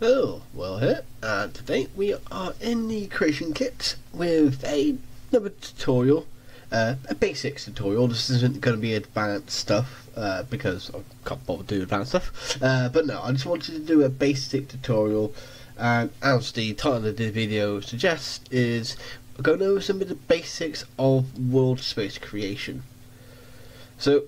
Oh, well here, and today we are in the creation kit with another tutorial, a basics tutorial. This isn't going to be advanced stuff, because I can't bother doing advanced stuff, but no, I just wanted to do a basic tutorial, and as the title of the video suggests, is going over some of the basics of Worldspace creation. So,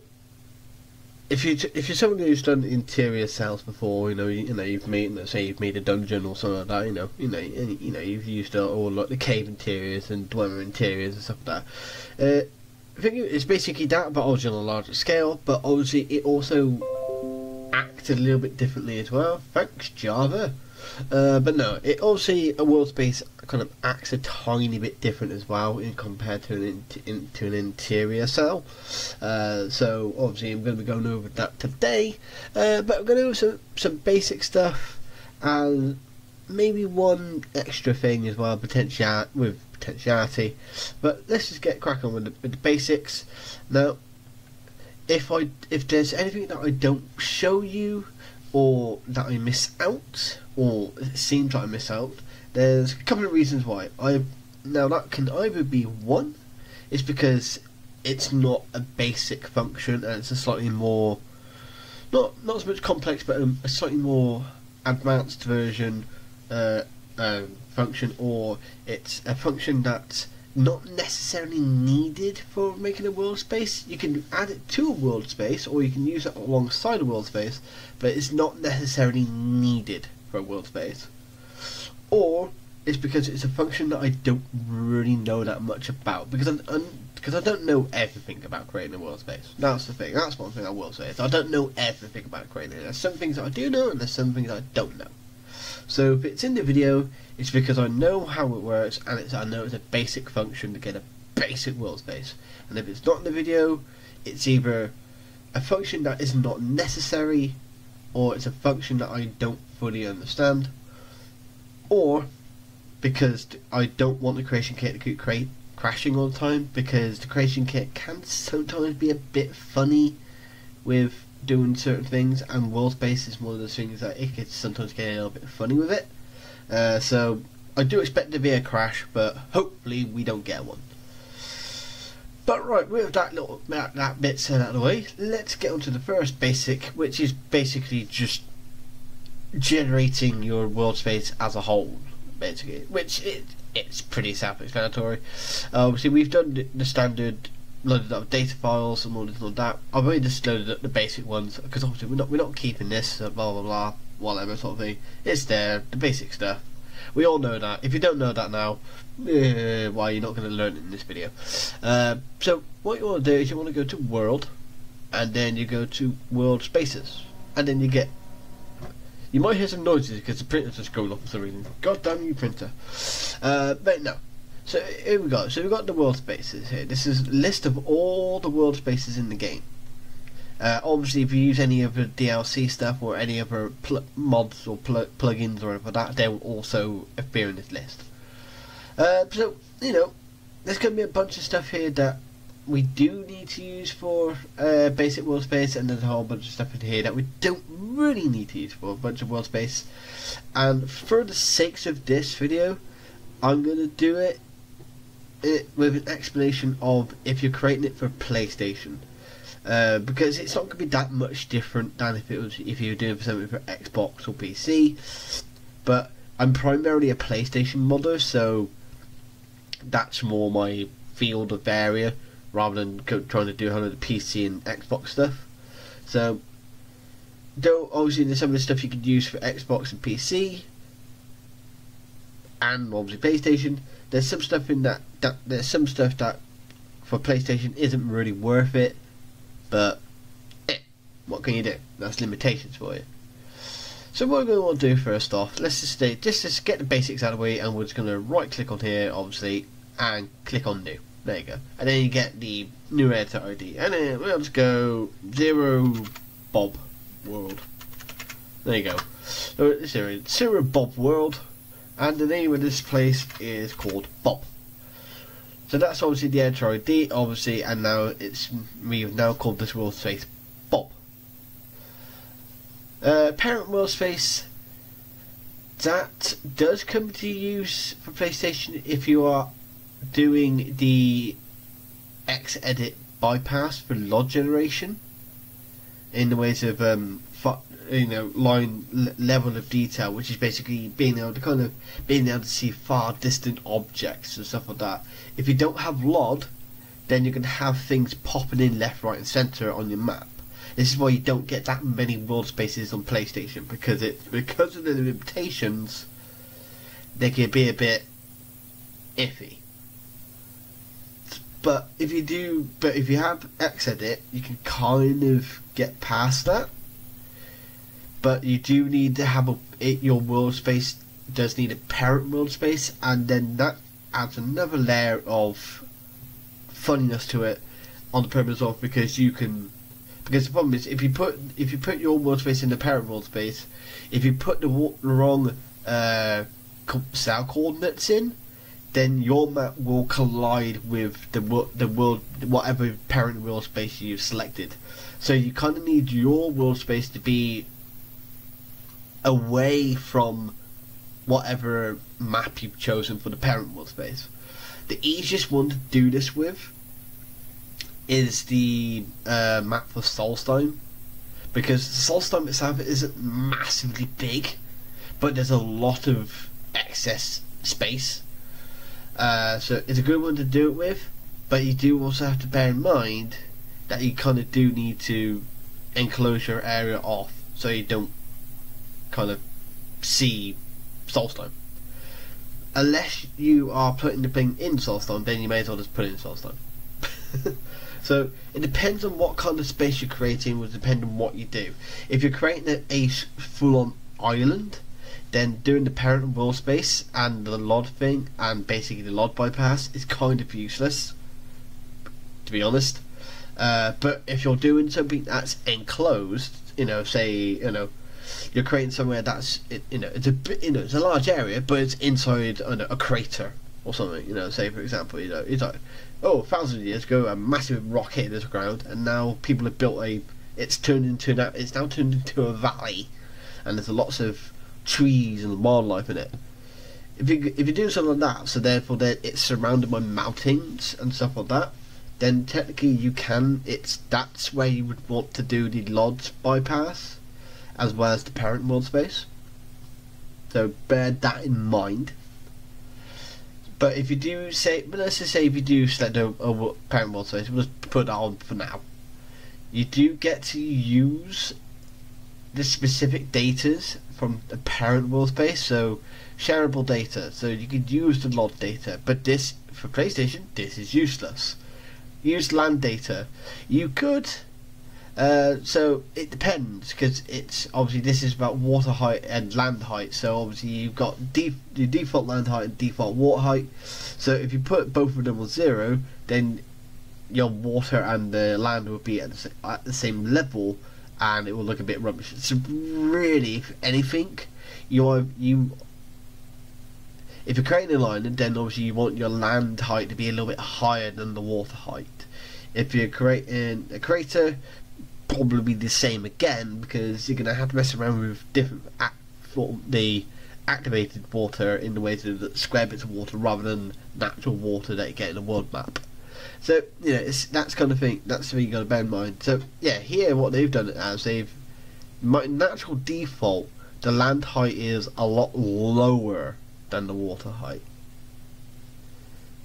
if you're someone who's done interior cells before, you've made, let's say you've made a dungeon or something like that, you've used all like the cave interiors and dweller interiors and stuff like that. I think it's basically that, but obviously on a larger scale. But obviously it also acted a little bit differently as well. Thanks Java. But no, it obviously a Worldspace kind of acts a tiny bit different as well in compared to an interior cell. So obviously I'm going to be going over that today, but I'm going to do some basic stuff and maybe one extra thing as well, potentiality. But let's just get cracking with the basics. Now, if there's anything that I don't show you, or that I miss out, or it seems like I miss out, there's a couple of reasons why. Now that can either be one, it's because it's not a basic function and it's a slightly more, not as much complex, but a slightly more advanced version function, or it's a function that's not necessarily needed for making a world space. You can add it to a world space, or you can use it alongside a world space, but it's not necessarily needed for a world space. Or it's because it's a function that I don't really know that much about, because I don't know everything about creating a world space. That's the thing. That's one thing I will say, is I don't know everything about creating it. There's some things that I do know, and there's some things I don't know. So if it's in the video, it's because I know how it works, and I know it's a basic function to get a basic world space. And if it's not in the video, it's either a function that is not necessary, or it's a function that I don't fully understand, or because I don't want the creation kit to keep crashing all the time, because the creation kit can sometimes be a bit funny with doing certain things, and Worldspace is one of those things that it could sometimes get a little bit funny with it. So I do expect there to be a crash, but hopefully we don't get one. But right, with that bit set out of the way, let's get on to the first basic, which is basically just generating your world space as a whole, basically, which it's pretty self-explanatory. Obviously we've done the standard, loaded up data files and all this and all that. I've already just loaded up the basic ones, because obviously we're not keeping this, blah blah blah, whatever sort of thing. It's there, the basic stuff. We all know that. If you don't know that now, why you're not going to learn it in this video. So what you want to do is you want to go to World, and then you go to World Spaces, and then you might hear some noises because the printer's just going off for some reason. God damn you, printer. But no. So here we go. So we've got the world spaces here. This is a list of all the world spaces in the game. Obviously, if you use any of the DLC stuff or any other mods or plugins or whatever that, they will also appear in this list. So there's going to be a bunch of stuff here that we do need to use for basic world space, and there's a whole bunch of stuff in here that we don't really need to use for a bunch of world space. And for the sakes of this video, I'm going to do it with an explanation of if you're creating it for PlayStation, because it's not going to be that much different than if you were doing something for Xbox or PC. But I'm primarily a PlayStation modder, so that's more my field of area, rather than trying to do a whole lot of PC and Xbox stuff. So though obviously there's some of the stuff you could use for Xbox and PC, and obviously PlayStation, there's some stuff in that there's some stuff that for PlayStation isn't really worth it, but what can you do? That's limitations for you. So what we're going to want to do first off, let's just get the basics out of the way, and we're just going to right click on here, obviously, and click on new. There you go. And then you get the new editor ID, and then we'll just go 0 Bob World. There you go. So 0 Bob World. And the name of this place is called Bob. So that's obviously the editor ID, obviously, and now we've now called this world space Bob. Parent world space That does come to use for PlayStation if you are doing the Xedit bypass for LOD generation in the ways of level of detail, which is basically being able to see far distant objects and stuff like that. If you don't have LOD, then you can have things popping in left, right, and centre on your map. This is why you don't get that many world spaces on PlayStation, because of the limitations, they can be a bit iffy. But if you have Xedit, you can kind of get past that. But you do need to have your world space does need a parent world space, and then that adds another layer of funniness to it, on the purpose of because the problem is if you put your world space in the parent world space, if you put the wrong cell coordinates in, then your map will collide with the world whatever parent world space you've selected. So you kind of need your world space to be away from whatever map you've chosen for the parent world space. The easiest one to do this with is the map for Solstheim, because Solstheim itself isn't massively big, but there's a lot of excess space. So it's a good one to do it with, but you do also have to bear in mind that you kind of do need to enclose your area off so you don't kind of see Solstheim. Unless you are putting the thing in Solstheim, then you may as well just put it in Solstheim. So it depends on what kind of space you're creating, will depend on what you do. If you're creating a full-on island, then doing the parent world space and the LOD thing and basically the LOD bypass is kind of useless, to be honest. But if you're doing something that's enclosed, you're creating somewhere that's it's a bit, it's a large area, but it's inside a crater or something. Say for example, it's like, 1,000 years ago a massive rock hit this ground, and now people have built it's now turned into a valley, and there's lots of trees and wildlife in it. If you do something like that, so therefore then it's surrounded by mountains and stuff like that, then technically you can. That's where you would want to do the LOD bypass, as well as the parent world space. So bear that in mind. But if you do let's just say if you do select a parent world space, we'll just put that on for now. You do get to use the specific datas from the parent world space, so shareable data. So you could use the LOD data, but this for PlayStation, this is useless. Use land data. You could. So it depends, because it's obviously this is about water height and land height. So obviously you've got the default land height and default water height. So if you put both of them on 0, then your water and the land will be at the same level, and it will look a bit rubbish. So really, if anything, if you're creating an island, then obviously you want your land height to be a little bit higher than the water height. If you're creating a crater, probably the same again, because you're going to have to mess around with different the activated water in the way to the square bits of water rather than natural water that you get in a world map. So that's kind of thing. That's the thing you got to bear in mind. So yeah, here what they've done it as natural default, the land height is a lot lower than the water height.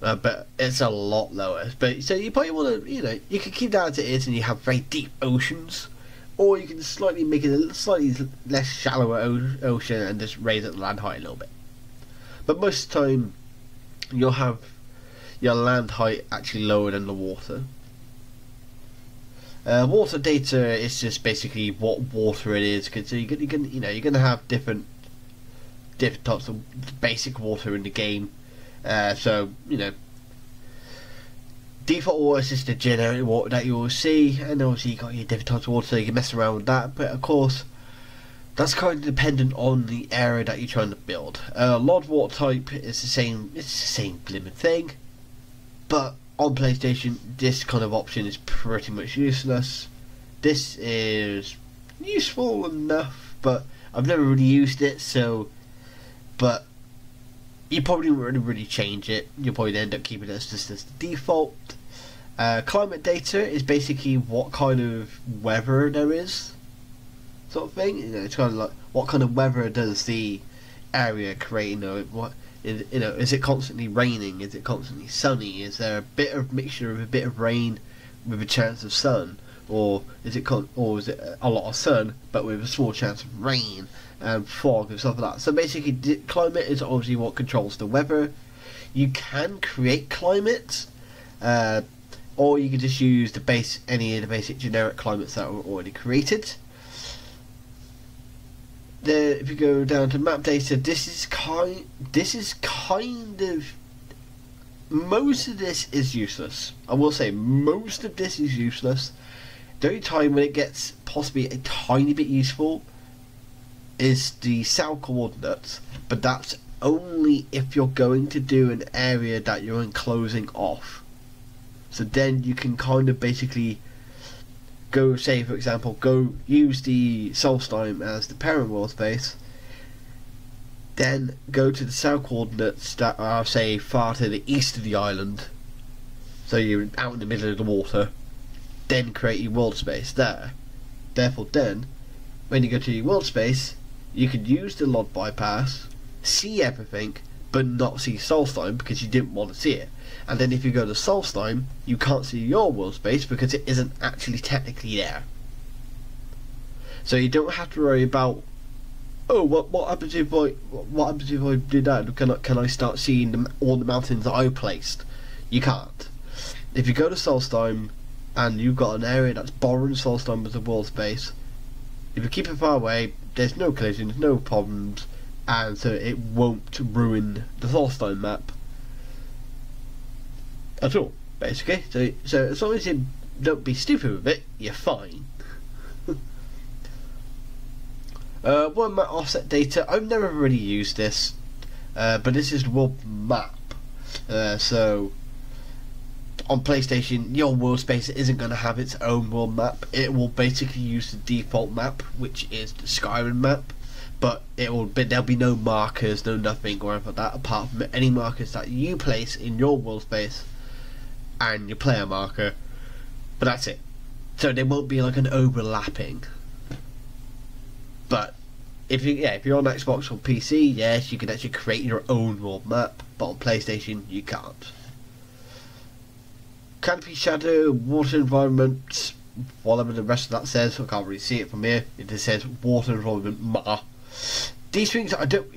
But it's a lot lower. But so you probably want to, you can keep that as it is, and you have very deep oceans, or you can slightly make it a slightly less shallower ocean and just raise the land height a little bit. But most of the time, you'll have your land height actually lower than the water. Water data is just basically what water it is, because you're gonna have different types of basic water in the game. So default water is just the generic water that you will see, and obviously you got your different types of water, so you can mess around with that. But of course, that's kind of dependent on the area that you're trying to build. LOD water type is the same. It's the same blimmin' thing, but on PlayStation, this kind of option is pretty much useless. This is useful enough, but I've never really used it, so but you probably wouldn't really change it. You'll probably end up keeping it as just as the default. Climate data is basically what kind of weather there is, sort of thing. You know, it's kind of like what kind of weather does the area create. You know, what is it constantly raining? Is it constantly sunny? Is there a bit of mixture of a bit of rain with a chance of sun, or is it a lot of sun but with a small chance of rain and fog and stuff like that? So basically, climate is obviously what controls the weather. You can create climate. Or you can just use any of the basic generic climates that were already created. If you go down to map data, this is kind of, most of this is useless. I will say most of this is useless. The only time when it gets possibly a tiny bit useful is the cell coordinates, but that's only if you're going to do an area that you're enclosing off. So then you can kind of basically go, say for example, go use the Solstheim as the parent world space, then go to the cell coordinates that are, say, far to the east of the island, so you're out in the middle of the water, then create your world space there. Therefore then, when you go to your world space, you can use the LOD bypass, see everything, but not see Solstheim because you didn't want to see it. And then if you go to Solstheim, you can't see your world space because it isn't actually technically there. So you don't have to worry about, oh, what happens if I do that? Can I start seeing all the mountains that I placed? You can't. If you go to Solstheim and you've got an area that's borrowing Solstheim as a world space, if you keep it far away, there's no collisions, no problems, and so it won't ruin the Solstheim map at all, basically. So as long as you don't be stupid with it, you're fine. One map offset data, I've never really used this, but this is the world map. So on PlayStation, your world space isn't going to have its own world map. It will basically use the default map, which is the Skyrim map, but there'll be no markers, no nothing or anything like that, apart from any markers that you place in your world space and your player marker, but that's it. So there won't be like an overlapping. But if you're on Xbox or PC, yes, you can actually create your own world map, but on PlayStation you can't. Canopy shadow, water environment, whatever the rest of that says, I can't really see it from here. It just says water environment ma. These things I don't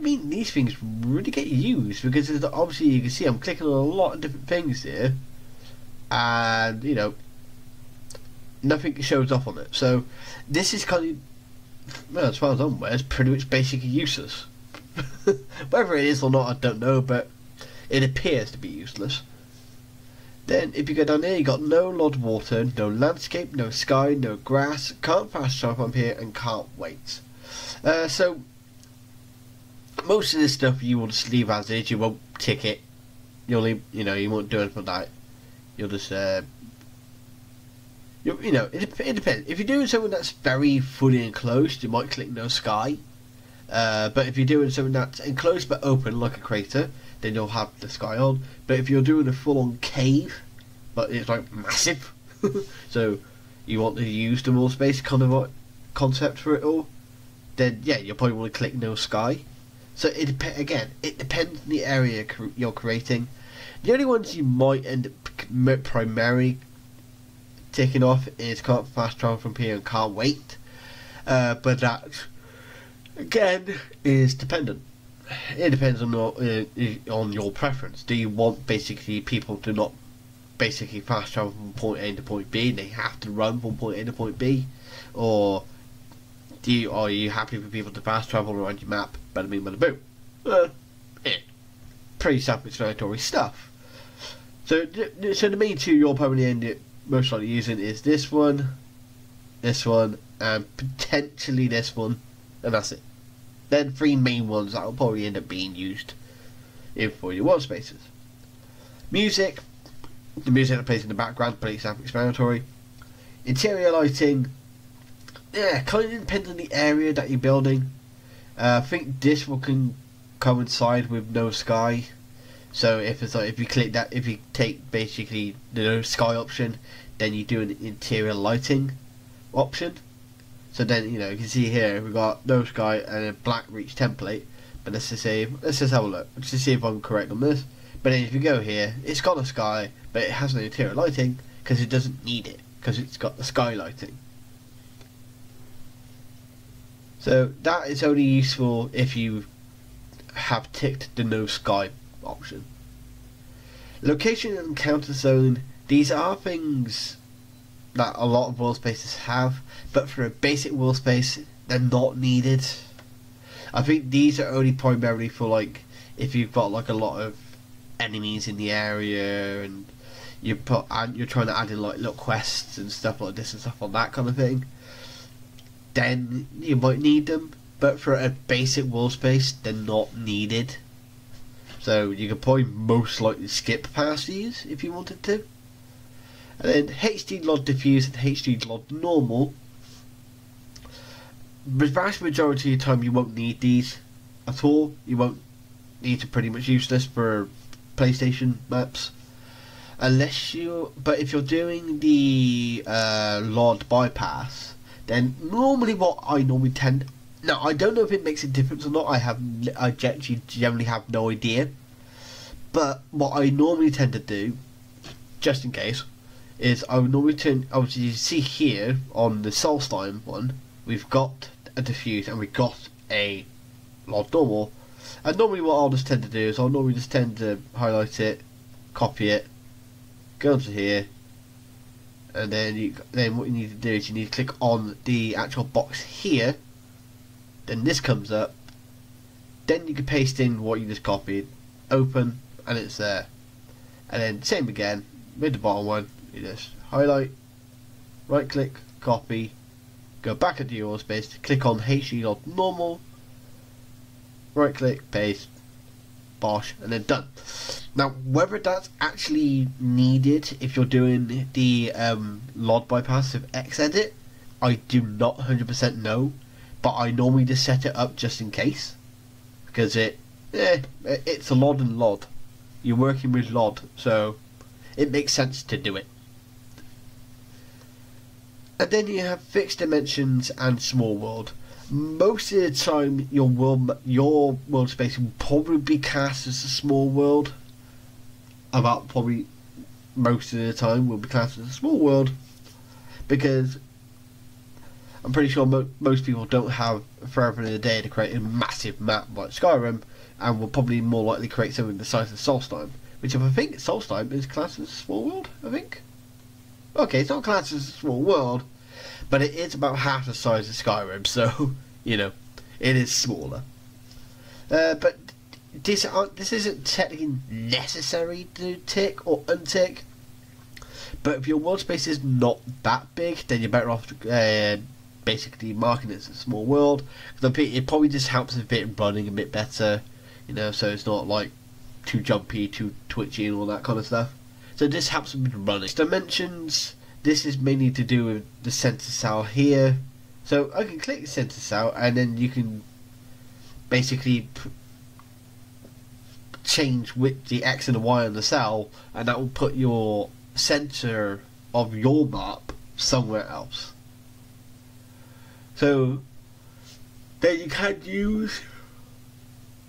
mean these things really get used, because obviously you can see I'm clicking on a lot of different things here, and you know, nothing shows up on it. So this is kind of, well, as far as I'm aware, it's pretty much basically useless. Whether it is or not, I don't know, but it appears to be useless. Then if you go down here, you got no LOD water, no landscape, no sky, no grass, can't fast travel from here, and can't wait. So most of this stuff you will just leave as is. You won't tick it. You'll leave, you won't do anything like that. You'll just it depends. If you're doing something that's very fully enclosed, you might click no sky. But if you're doing something that's enclosed but open, like a crater, then you'll have the sky on. But if you're doing a full-on cave, but it's like massive, so you want to use the world space kind of concept for it all, then yeah, you'll probably want to click no sky. So it depends on the area you're creating. The only ones you might end up primarily ticking off is can't fast travel from here and can't wait. But that again is dependent. It depends on your preference. Do you want basically people to not basically fast travel from point A to point B? They have to run from point A to point B, or are you happy for people to fast travel around your map? Bada bing, bada boom. Pretty self-explanatory stuff. So the main two you'll probably end up most likely using is this one, and potentially this one, and that's it. Then three main ones that will probably end up being used for your world spaces. Music, the music that plays in the background, pretty self-explanatory. Interior lighting, yeah, kind of depends on the area that you're building. I think this will coincide with no sky. So if it's like, if you click that, if you take basically the no sky option, then you do an interior lighting option. So then, you know, you can see here we've got no sky and a black reach template. But let's just have a look. Let's just see if I'm correct on this. But then if you go here, it's got a sky, but it has no interior lighting because it doesn't need it, because it's got the sky lighting. So that is only useful if you have ticked the no sky option. Location and encounter zone, these are things that a lot of worldspaces have, but for a basic worldspace they're not needed. I think these are only primarily for like if you've got like a lot of enemies in the area and you're trying to add in like little quests and stuff like this and stuff on that kind of thing, then you might need them. But for a basic worldspace they're not needed, so you could probably most likely skip past these if you wanted to. And then HD LOD diffuse and HD LOD normal, the vast majority of the time you won't need these at all. You won't need to, pretty much useless for PlayStation maps. Unless you, but if you're doing the LOD bypass, then normally what I normally tend, now I don't know if it makes a difference or not, I actually generally have no idea, but what I normally tend to do, just in case, is I would normally turn, obviously you see here on the Solstheim one, we've got a diffuse and we've got a LOD normal, and normally what I'll just tend to do is I'll normally just tend to highlight it, copy it, go into here, and then what you need to do is you need to click on the actual box here, then this comes up, then you can paste in what you just copied, open, and it's there. And then same again with the bottom one, you just highlight, right click, copy, go back into your Worldspace, click on HD LOD normal, right click, paste, bosh, and then done. Now whether that's actually needed if you're doing the LOD bypass with Xedit, I do not 100% know, but I normally just set it up just in case, because it's a LOD and LOD. You're working with LOD, so it makes sense to do it. And then you have fixed dimensions and small world. Most of the time your world space will probably be cast as a small world. About probably most of the time will be classed as a small world, because I'm pretty sure most people don't have forever in a day to create a massive map like Skyrim, and will probably more likely create something the size of Solstheim, which if I think Solstheim is classed as a small world, I think. Okay, it's not classed as a small world, but it is about half the size of Skyrim, so, you know, it is smaller. But this isn't technically necessary to tick or untick, but if your world space is not that big, then you're better off basically marking it as a small world. It probably just helps with it running a bit better, you know, so it's not like too jumpy, too twitchy and all that kind of stuff. So this helps with running. Dimensions, this is mainly to do with the center cell here. So I can click center cell and then you can basically change with the X and the Y on the cell, and that will put your center of your map somewhere else. So then you can use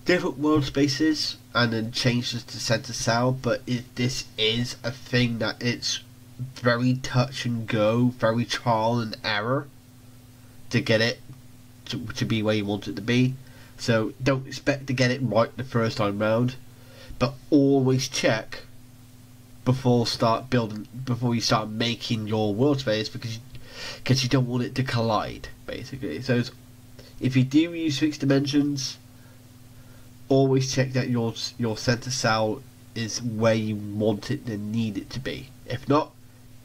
different world spaces and then change this to center cell, but this is a thing that it's very touch and go, very trial and error to get it to be where you want it to be. So don't expect to get it right the first time round, but always check before you start making your world space, because you don't want it to collide, basically. So if you do use fixed dimensions, always check that your center cell is where you want it and need it to be. If not,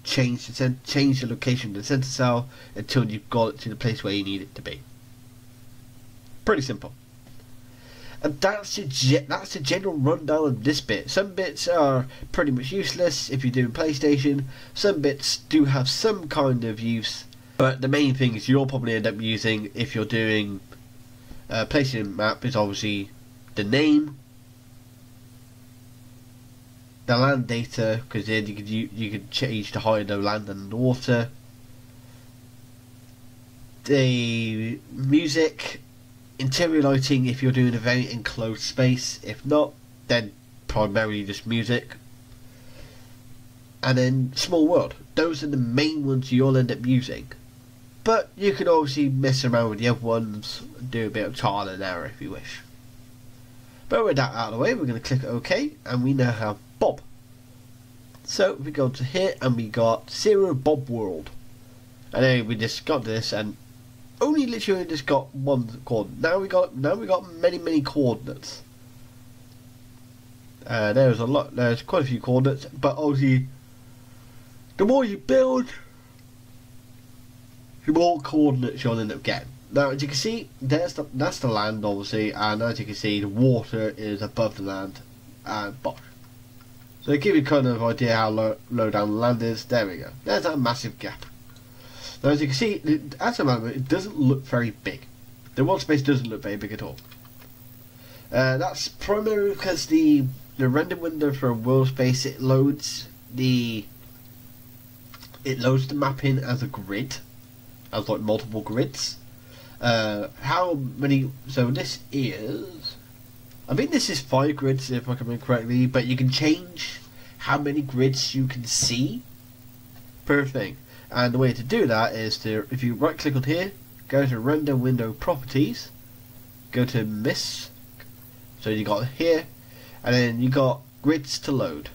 change the location of the center cell until you've got it to the place where you need it to be. Pretty simple. And that's the general rundown of this bit. Some bits are pretty much useless if you're doing PlayStation. Some bits do have some kind of use, but the main thing is you'll probably end up using if you're doing Placing map is obviously the name, the land data, because then you could change the high and low land and the water. The music, interior lighting if you're doing a very enclosed space. If not, then primarily just music. And then small world. Those are the main ones you'll end up using. But you can obviously mess around with the other ones and do a bit of trial and error if you wish. But with that out of the way, we're going to click OK, and we now have Bob. So we go to here and we got Zero Bob World. And then we just got this and only literally just got one coordinate. Now we got many coordinates. There's quite a few coordinates, but obviously the more you build, the more coordinates you'll end up getting. Now as you can see, that's the land obviously, and as you can see the water is above the land and bosh. So to give you kind of idea how low down the land is, there we go. There's that massive gap. Now as you can see, at the moment it doesn't look very big. The Worldspace doesn't look very big at all. That's primarily because the render window for a Worldspace, it loads the map in as a grid, as like multiple grids. How many? So this is, I think this is 5 grids if I can remember correctly, but you can change how many grids you can see per thing. And the way to do that is to, if you right click on here, go to render window properties, go to miss, so you got here, and then you got grids to load,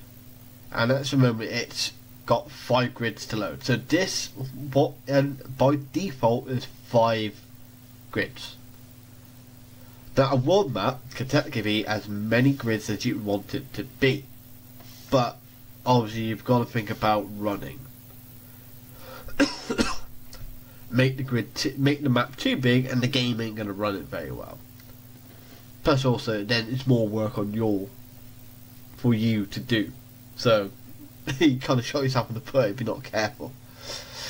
and let's remember it's got 5 grids to load. So this, and by default is 5 grids. Now a world map can technically be as many grids as you want it to be, but obviously you've got to think about running. Make the map too big and the game ain't going to run it very well. Plus also then it's more work on for you to do, so you kind of shot yourself in the foot if you're not careful.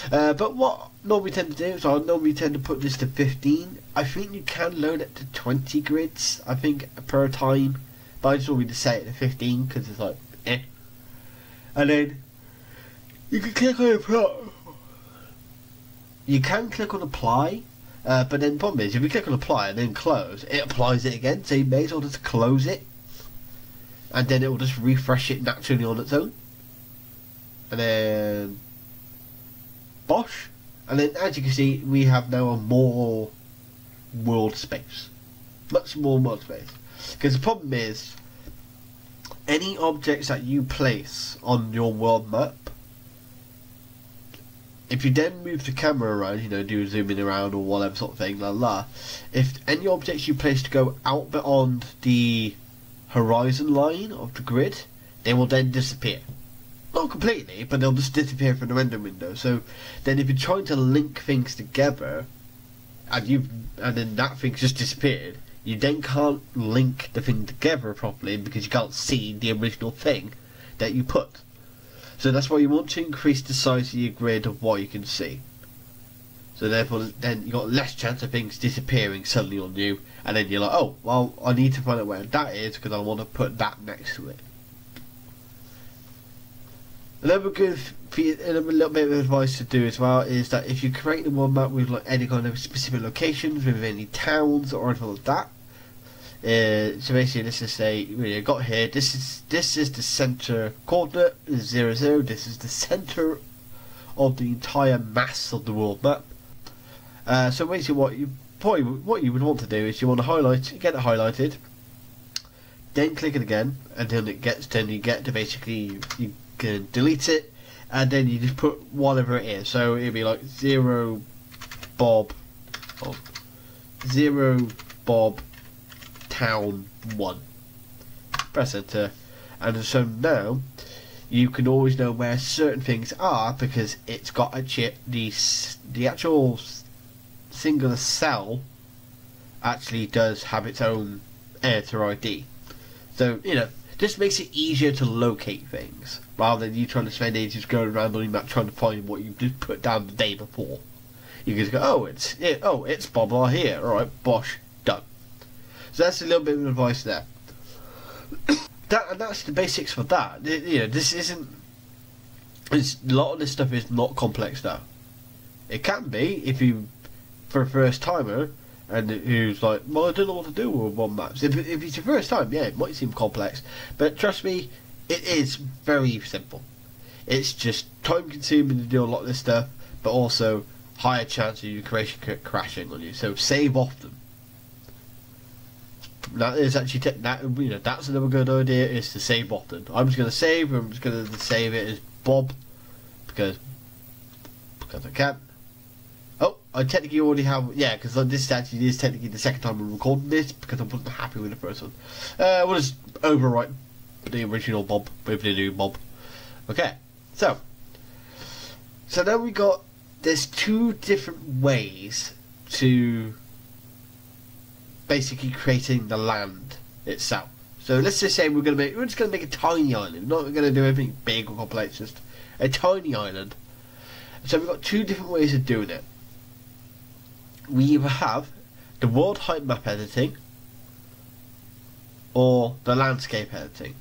But what I normally tend to do is I normally tend to put this to 15. I think you can load it to 20 grids, I think, per time, but I just want me to set it to 15 because it's like and then you can click on apply, but then the problem is if you click on apply and then close, it applies it again, so you may as well just close it and then it will just refresh it naturally on its own, and then bosh, and then as you can see we have now a more world space, much more world space, because the problem is any objects that you place on your world map, if you then move the camera around, you know, do zooming around or whatever sort of thing, if any objects you place to go out beyond the horizon line of the grid, they will then disappear. Not completely, but they'll just disappear from the render window. So then if you're trying to link things together and then that thing's just disappeared, you then can't link the thing together properly because you can't see the original thing that you put. So that's why you want to increase the size of your grid of what you can see. So therefore then you got less chance of things disappearing suddenly on you, and then you're like, oh well, I need to find out where that is because I want to put that next to it. Another little bit of advice to do as well is that if you create the world map with like any kind of specific locations, with any towns or anything like that, so basically let's just say you got here, this is the center coordinate 0, 0. This is the center of the entire mass of the world map. So basically what you would want to do is you want to get it highlighted, then click it again until you get to basically you can delete it, and then you just put whatever it is. So it'd be like 0 Bob Town 1. Press enter, and so now you can always know where certain things are because it's got a chip. The actual singular cell actually does have its own editor ID. So you know, just makes it easier to locate things rather than you trying to spend ages going around on your map trying to find what you just put down the day before. You can just go, oh it's Bob here, alright, bosh, done. So that's a little bit of advice there. That's the basics for that. You know, this isn't. A lot of this stuff is not complex now. It can be if you, for a first timer, and who's like, well, I don't know what to do with one maps. If it's your first time, yeah, it might seem complex, but trust me, it is very simple. It's just time consuming to do a lot of this stuff, but also higher chance of your creation crashing on you. So save often. That is actually that's another good idea, is to save often. I'm just going to save. I'm just going to save it as Bob because I can. Oh, I technically already have, yeah, because this actually is technically the second time I'm recording this because I wasn't happy with the first one. We'll just overwrite the original Bob with the new Bob. Okay, so now we got, there's two different ways to basically creating the land itself. So let's just say we're just gonna make a tiny island. We're not gonna do anything big or complex, just a tiny island. So we've got two different ways of doing it. We either have the world height map editing or the landscape editing.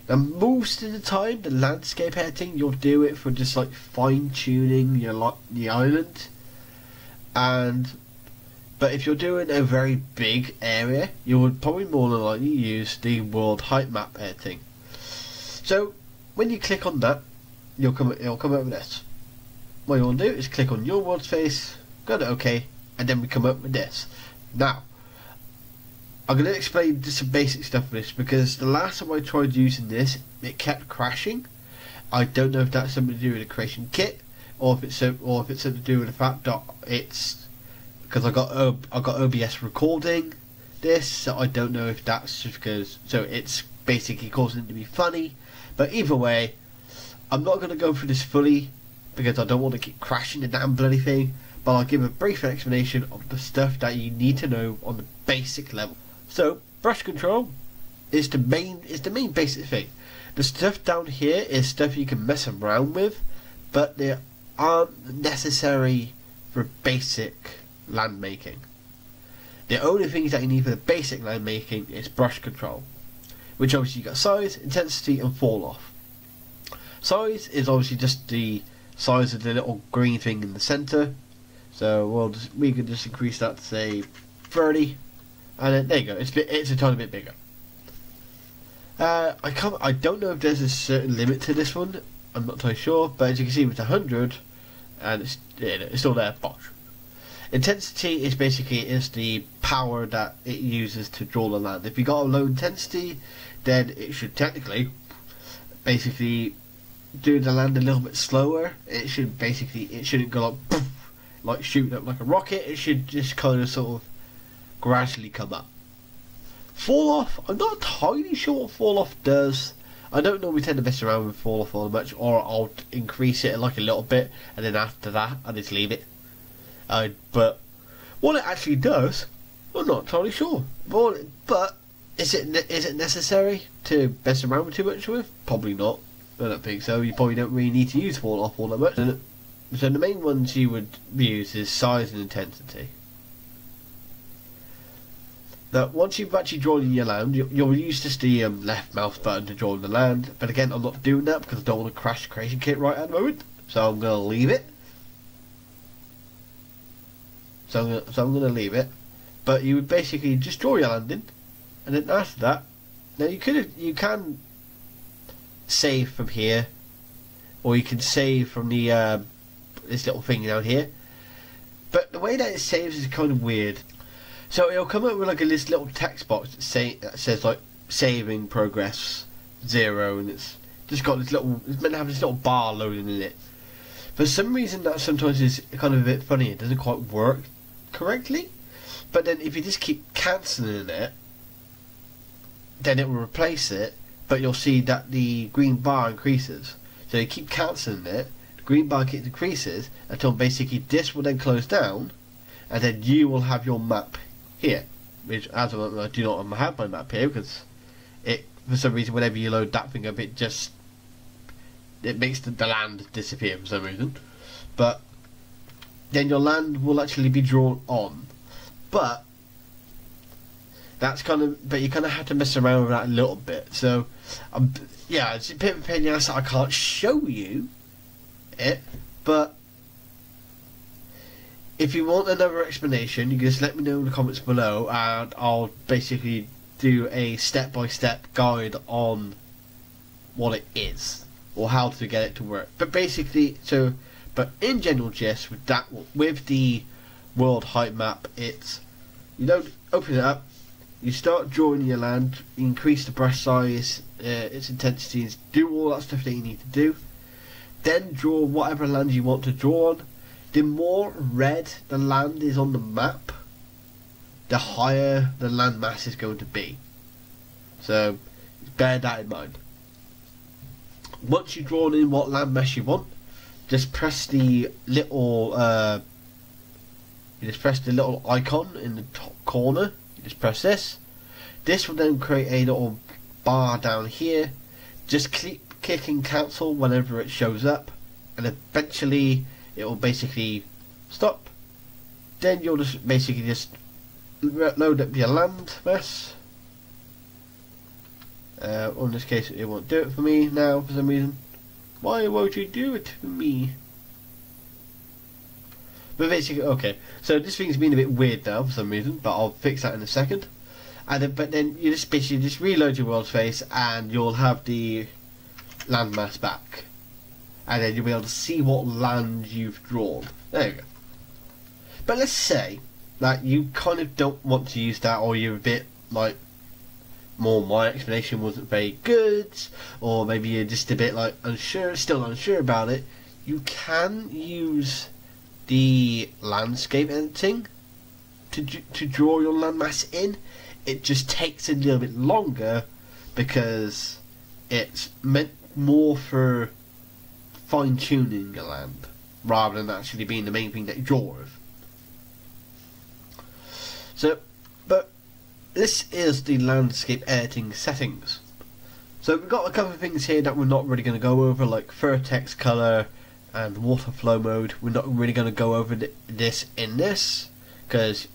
Now most of the time the landscape editing, you'll do it for just like fine tuning the island, but if you're doing a very big area, you would probably more than likely use the world height map editing. So when you click on that, it'll come up with this. What you want to do is click on your Worldspace, go to OK, and then we come up with this. Now, I'm going to explain just some basic stuff for this, because the last time I tried using this, it kept crashing. I don't know if that's something to do with the creation kit, or if it's something to do with the fact that it's because I got OBS recording this, so I don't know if that's just because, so it's basically causing it to be funny. But either way, I'm not going to go through this fully because I don't want to keep crashing the damn bloody thing, but I'll give a brief explanation of the stuff that you need to know on the basic level. So brush control is the main basic thing. The stuff down here is stuff you can mess around with, but they aren't necessary for basic land making. The only things that you need for the basic land making is brush control, which obviously you got size, intensity and fall off. Size is obviously just the size of the little green thing in the center, so we can just increase that to say 30, and then there you go, it's a tiny bit bigger. I don't know if there's a certain limit to this one, I'm not entirely sure, but as you can see with 100 and it's still there. Bosh. Intensity is basically the power that it uses to draw the land. If you got a low intensity, then it should technically basically do the land a little bit slower. It shouldn't go like shooting up like a rocket. It should just kind of sort of gradually come up. Fall off, I'm not entirely sure what fall off does. I don't normally tend to mess around with fall off all much, or I'll increase it like a little bit and then after that I just leave it. But what it actually does, I'm not entirely sure. But is it necessary to mess around with too much with? Probably not. I don't think so. You probably don't really need to use fall off all that much. So the main ones you would use is size and intensity. Now, once you've actually drawn in your land, you'll use just the left mouse button to draw in the land. But again, I'm not doing that because I don't want to crash the creation kit right at the moment. So I'm going to leave it. So I'm going to leave it. But you would basically just draw your land in, and then after that, now you can save from here, or you can save from the this little thing down here. But the way that it saves is kind of weird. So it'll come up with like this little text box that says like saving progress 0, and it's just got this little, it's meant to have this little bar loading in it. For some reason that sometimes is kind of a bit funny, it doesn't quite work correctly. But then if you just keep cancelling it, then it will replace it, but you'll see that the green bar increases. So you keep cancelling it, the green bar keeps increases until basically this will then close down, and then you will have your map here. Which, as I do not have my map here because it, for some reason, whenever you load that thing up, it makes the land disappear for some reason. But then your land will actually be drawn on. But That's kind of, but you kind of have to mess around with that a little bit. So, yeah, it's a bit of a pain in the ass that I can't show you it, but if you want another explanation, you can just let me know in the comments below, and I'll basically do a step-by-step guide on what it is or how to get it to work. But basically, but in general gist, with the world height map, it's, you don't open it up, you start drawing your land, you increase the brush size, its intensity, do all that stuff that you need to do. Then draw whatever land you want to draw on. The more red the land is on the map, the higher the land mass is going to be. So bear that in mind. Once you've drawn in what land mass you want, just press the little icon in the top corner. You just press this. This will then create a little bar down here. Just keep clicking cancel whenever it shows up, and eventually it will basically stop. Then you'll just basically load up your land mass. In this case, it won't do it for me now for some reason. Why won't you do it for me? But basically, okay. So this thing's been a bit weird now for some reason, but I'll fix that in a second. And but then you just basically just reload your Worldspace, and you'll have the landmass back, and then you'll be able to see what land you've drawn. There you go. But let's say that you kind of don't want to use that, or you're a bit like, my explanation wasn't very good, or maybe you're just a bit like still unsure about it. You can use the landscape editing to draw your landmass in. It just takes a little bit longer because it's meant more for fine-tuning your land rather than actually being the main thing that you draw with. So, but this is the landscape editing settings. So we've got a couple of things here that we're not really going to go over, like vertex color and water flow mode. We're not really going to go over this in this, because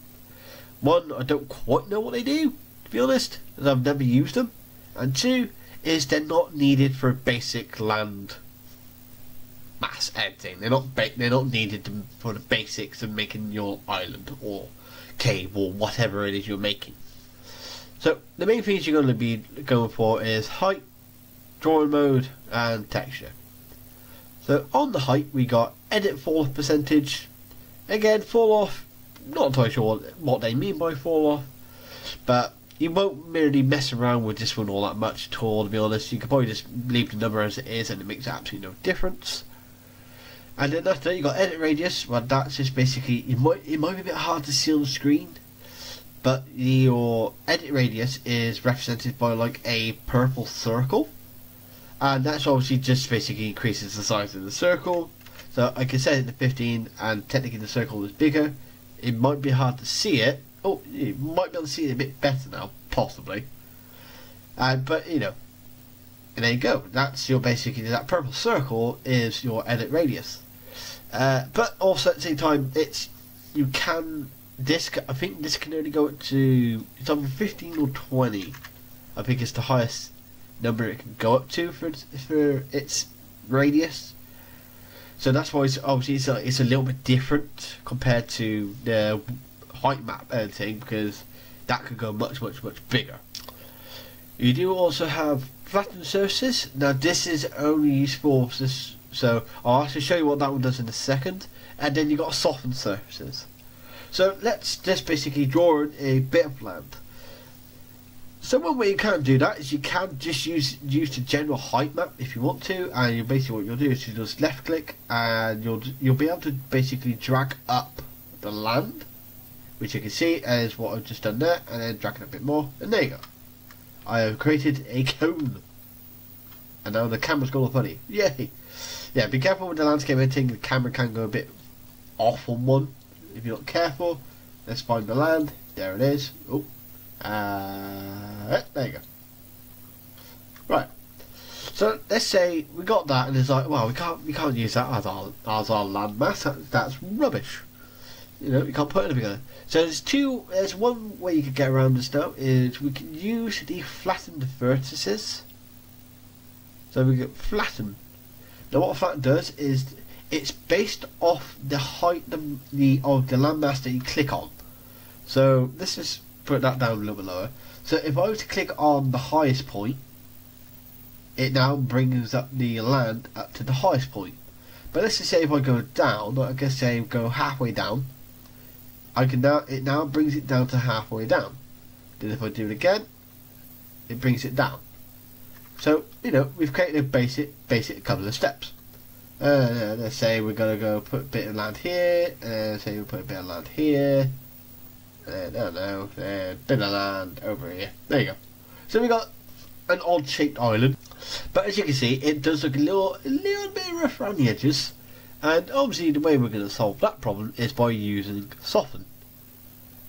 one, I don't quite know what they do, to be honest, as I've never used them, and two, is they're not needed for basic land mass editing. They're not needed for the basics of making your island or cave or whatever it is you're making. So the main things you're going to be going for is height, drawing mode, and texture. So on the height, we got edit fall off percentage. Again, fall off, not entirely sure what they mean by fall off, but you won't really mess around with this one all that much at all, to be honest. You could probably just leave the number as it is, and it makes absolutely no difference. And then after that, you got edit radius. Well, that's just basically, it might be a bit hard to see on the screen, but your edit radius is represented by like a purple circle, and that's obviously just basically increases the size of the circle. So I can set it to 15, and technically the circle is bigger. It might be hard to see it. Oh, you might be able to see it a bit better now, possibly. But you know, and there you go. That's your basically, that purple circle is your edit radius. But also at the same time, I think this can only go up to, it's either 15 or 20. I think it's the highest number it can go up to for its radius. So that's why it's obviously it's a little bit different compared to the height map editing, because that could go much bigger. You do also have flattened surfaces. Now this is only useful for this, so I'll actually show you what that one does in a second. And then you got softened surfaces. So let's just basically draw in a bit of land. So one way you can do that is you can just use the general height map if you want to, and you basically what you'll do is you just left click, and you'll be able to basically drag up the land, which you can see is what I've just done there, and then drag it a bit more, and there you go. I have created a cone, and now the camera's gone all funny. Yay! Yeah, be careful with the landscape editing. The camera can go a bit off on one if you're not careful. Let's find the land. There it is. Oh. There you go. Right. So let's say we got that, and it's like, well, we can't use that as our landmass. That's rubbish. You know, you can't put anything on it. So there's one way you could get around this now, is we can use the flattened vertices. So we get flatten. Now what a flatten does is it's based off the height of the landmass that you click on. So let's just put that down a little bit lower. So if I were to click on the highest point, it now brings up the land up to the highest point. But let's just say if I go down, I guess say go halfway down, it now brings it down to halfway down. Then if I do it again, it brings it down. So, you know, we've created a basic couple of steps. Let's say we're going to go put a bit of land here, and say we put a bit of land here, and I don't know, a bit of land over here. There you go. So we got an odd shaped island, but as you can see, it does look a little bit rough around the edges, and obviously the way we're going to solve that problem is by using soften.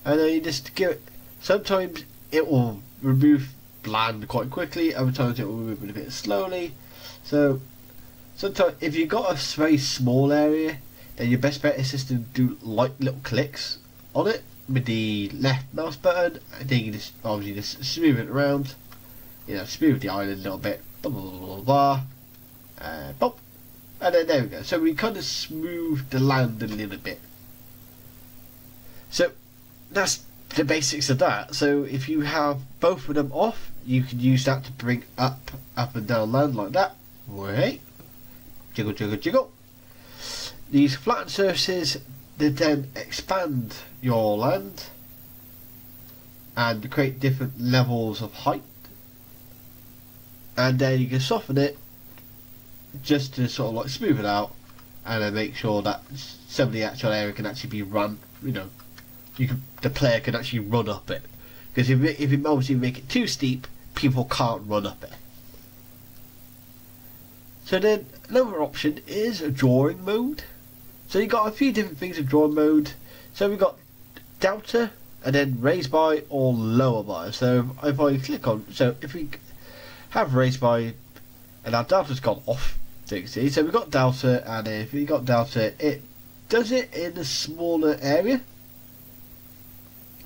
And then you just give it, sometimes it will remove land quite quickly, other times it will move it a bit slowly. So sometimes if you've got a very small area, then your best bet is just to do light little clicks on it with the left mouse button, and then you just obviously just smooth it around, you know, smooth the island a little bit, blah blah blah blah, blah pop, and then there we go. So we kind of smooth the land a little bit. So that's the basics of that. So if you have both of them off, you can use that to bring up and down land like that. Wait, jiggle jiggle jiggle. These flattened surfaces, they then expand your land and create different levels of height, and then you can soften it just to sort of like smooth it out, and then make sure that some of the actual area can actually be run, you know, the player can actually run up it, because if you obviously make it too steep, people can't run up it. So then another option is a drawing mode. So you got a few different things in drawing mode. So we got delta, and then raise by or lower by. So if I click on, so if we have raise by, and our delta's gone off, so you can see. So we've got delta, and if we got delta, it does it in a smaller area,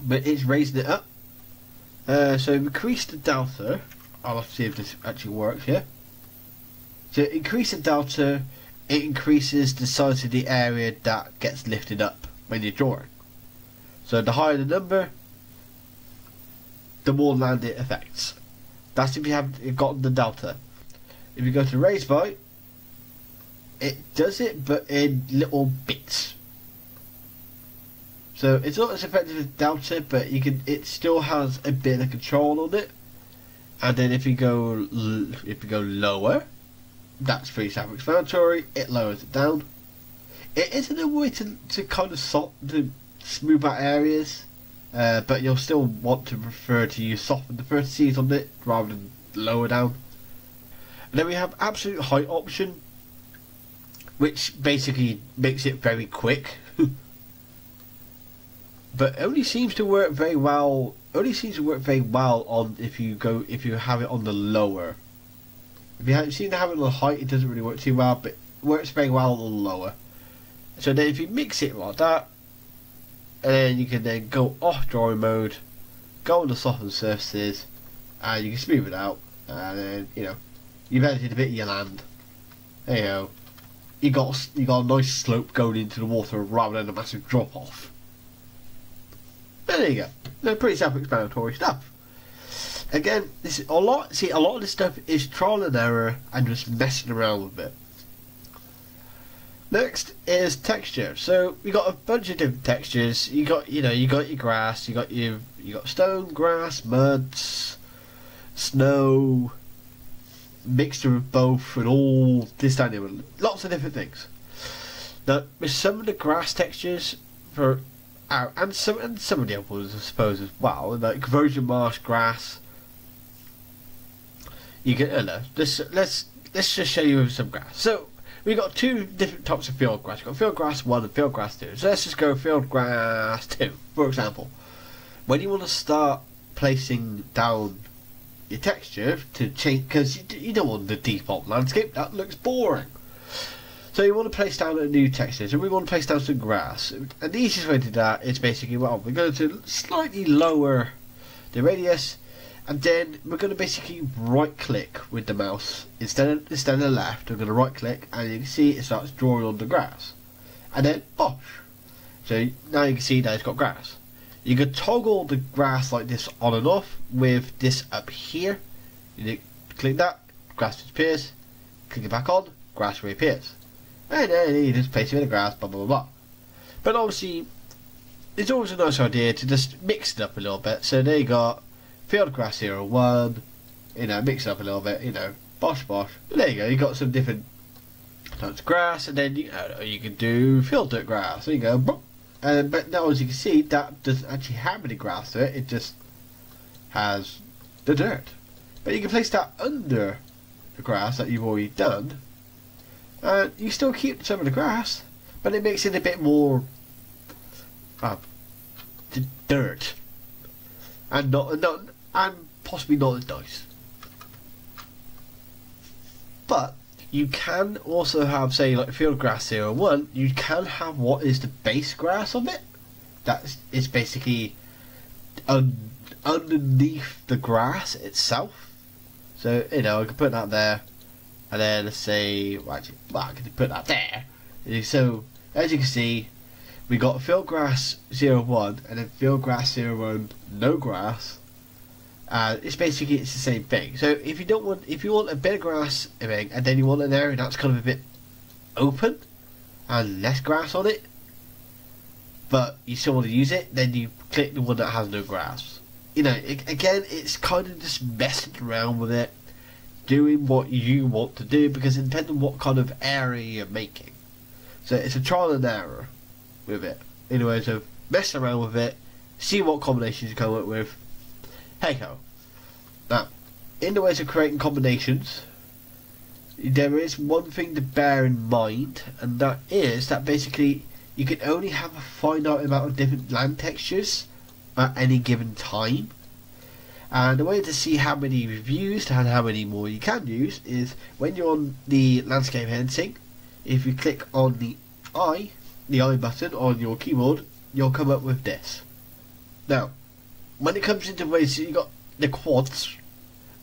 but it's raising it up. So increase the delta. I'll have to see if this actually works here. So increase the delta, it increases the size of the area that gets lifted up when you're drawing. So the higher the number, the more land it affects. That's if you have gotten the delta. If you go to raise by, it does it but in little bits. So it's not as effective as delta, but it still has a bit of control on it. And then if you go lower, that's pretty self-explanatory. It lowers it down. It isn't a way to kind of to smooth out areas, but you'll still want to prefer to use soften the vertices on it rather than lower down. And then we have absolute height option, which basically makes it very quick. But only seems to work very well. Only seems to work very well on if you have it on the lower. If you haven't seen to have it on the height, it doesn't really work too well, but it works very well on the lower. So then if you mix it like that, and then you can then go off drawing mode, go on the soften surfaces, and you can smooth it out, and then you've edited a bit of your land. There you go. You got a nice slope going into the water rather than a massive drop off. And there you go. They're pretty self-explanatory stuff. Again, this is a lot. See, a lot of this stuff is trial and error and just messing around with it. Next is texture. So we got a bunch of different textures. You got your grass. You got stone, grass, mud, snow, mixture of both, and all this down here. Lots of different things. Now, with some of the grass textures and some of the other ones, I suppose, as well, like conversion marsh grass. You can let's just show you some grass. So we got two different types of field grass. We've got field grass 1 and field grass 2. So let's just go field grass 2, for example. When you want to start placing down your texture to change, because you don't want the default landscape, that looks boring. So you want to place down a new texture, so we want to place down some grass. And the easiest way to do that is basically, well, we're going to slightly lower the radius, and then we're going to basically right click with the mouse. Instead of left, we're going to right click, and you can see it starts drawing on the grass. And then, bosh. So now you can see that it's got grass. You can toggle the grass like this on and off with this up here. You click that, grass disappears, click it back on, grass reappears. And then you just place it in the grass, blah blah blah blah. But obviously, it's always a nice idea to just mix it up a little bit. So there you got field grass 01, you know, mix it up a little bit, you know, bosh bosh. But there you go, you got some different types of grass, and then you can do field dirt grass. There you go, boop. But now as you can see, that doesn't actually have any grass to it, it just has the dirt. But you can place that under the grass that you've already done. You still keep some of the grass, but it makes it a bit more dirt, and possibly not as nice. But you can also have, say, like field grass 01. You can have what is the base grass of it. That is basically underneath the grass itself. So you know, I can put that there. And then let's say, well, actually, I can put that there. So as you can see, we got field grass 01 and then field grass 01 no grass. It's the same thing. So if you want a bit of grass thing, and then you want an area that's kind of a bit open and less grass on it, but you still want to use it, then you click the one that has no grass. You know, again, it's kind of just messing around with it, doing what you want to do, because it depends on what kind of area you're making. So it's a trial and error with it. Anyway, so mess around with it, see what combinations you come up with. Hey ho. Now, in the ways of creating combinations, there is one thing to bear in mind, and that is that basically you can only have a finite amount of different land textures at any given time. And the way to see how many you've used and how many more you can use is when you're on the landscape editing, if you click on the I button on your keyboard, you'll come up with this. Now, when it comes into ways, you got the quads,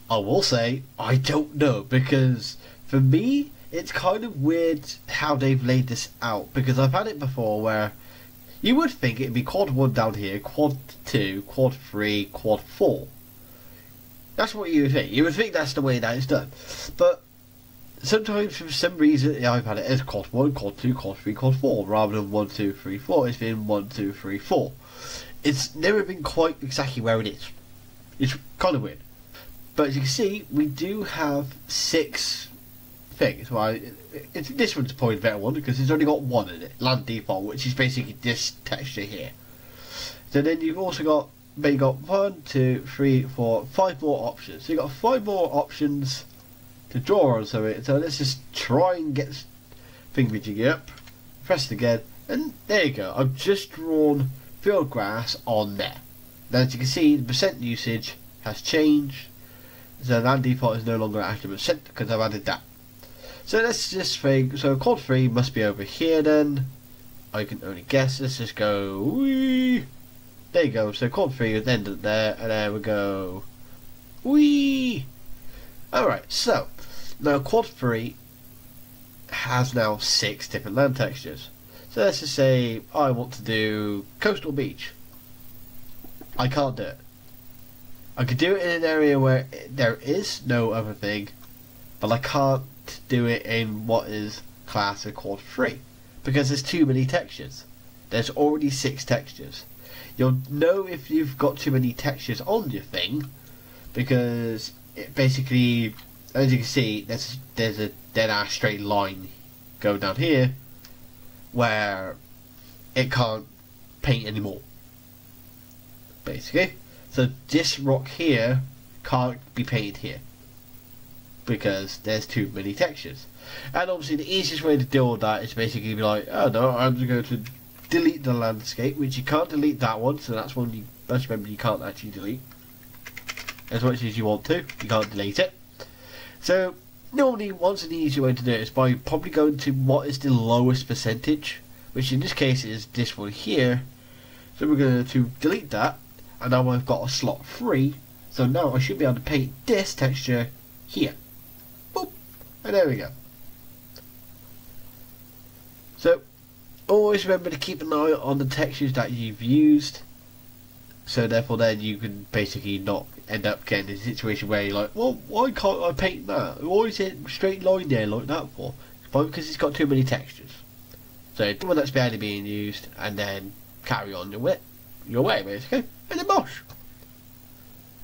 I will say, I don't know, because for me, it's kind of weird how they've laid this out, because I've had it before where you would think it'd be quad 1 down here, quad 2, quad 3, quad 4. That's what you would think. You would think that's the way that it's done. But sometimes, for some reason, I've had it as quad 1, quad 2, quad 3, quad 4, rather than 1, 2, 3, 4. It's been 1, 2, 3, 4. It's never been quite exactly where it is. It's kind of weird. But as you can see, we do have 6 things. Well, this one's probably the better one because it's only got 1 in it. Land default, which is basically this texture here. So then you've also got, but you got 1, 2, 3, 4, 5 more options. So you got 5 more options to draw on something. So let's just try and get thingamajiggy up. Press it again, and there you go. I've just drawn field grass on there. Now as you can see, the percent usage has changed. So land default is no longer at 100% because I've added that. So let's just think. So quad 3 must be over here then. I can only guess. Let's just go. Whee! There you go. So quad 3 is ended there, and there we go. Whee! Alright, so now quad 3 has now 6 different land textures. So let's just say I want to do coastal beach. I can't do it. I could do it in an area where there is no other thing, but I can't do it in what is class of quad 3 because there's too many textures. There's already 6 textures. You'll know if you've got too many textures on your thing because it basically, as you can see, there's a dead ass straight line going down here where it can't paint anymore, basically. So this rock here can't be painted here because there's too many textures. And obviously the easiest way to deal with that is basically be like, oh no, I'm just going to delete the landscape, which you can't delete that one, so that's one you must remember you can't actually delete. As much as you want to, you can't delete it. So normally, what's an easy way to do it is by probably going to what is the lowest percentage, which in this case is this one here. So we're going to delete that, and now I've got a slot free. So now I should be able to paint this texture here. Boop, and there we go. So always remember to keep an eye on the textures that you've used. So therefore then you can basically not end up getting in a situation where you're like, well, why can't I paint that? Why is it straight line there like that for? It's probably because it's got too many textures. So do one that's barely being used, and then carry on your way basically, and then bosh.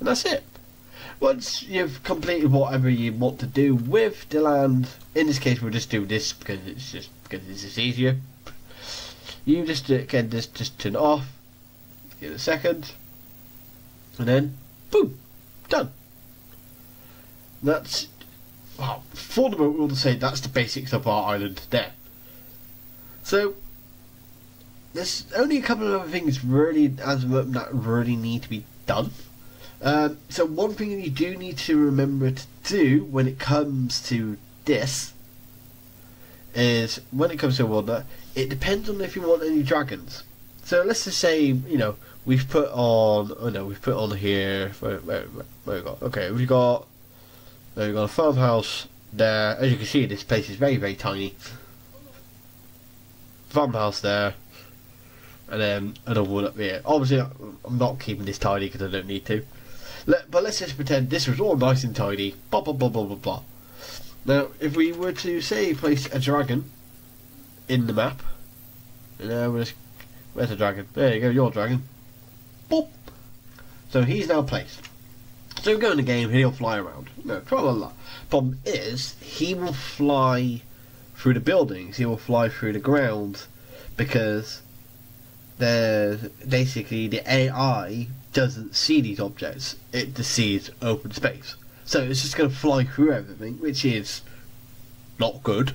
And that's it. Once you've completed whatever you want to do with the land, in this case we'll just do this because it's just easier. You just again just turn it off. Give it a second, and then boom, done. That's for the moment we'll say that's the basics of our island there. So there's only a couple of other things really as that really need to be done. So one thing you do need to remember to do when it comes to this is when it comes to a world, it depends on if you want any dragons. So let's just say, you know, we've put on here, where we got, okay, we've got a farmhouse there. As you can see, this place is very, very tiny. Farmhouse there, and then another one up here. Obviously, I'm not keeping this tiny because I don't need to. But let's just pretend this was all nice and tidy. Blah blah blah blah blah blah. Now, if we were to say place a dragon in the map, where's the dragon? There you go, your dragon. Boop. So he's now placed. So we go in the game, he'll fly around. No, tra la la. Problem is, he will fly through the buildings. He will fly through the ground because there's basically the AI doesn't see these objects. It just sees open space. So it's just going to fly through everything, which is not good.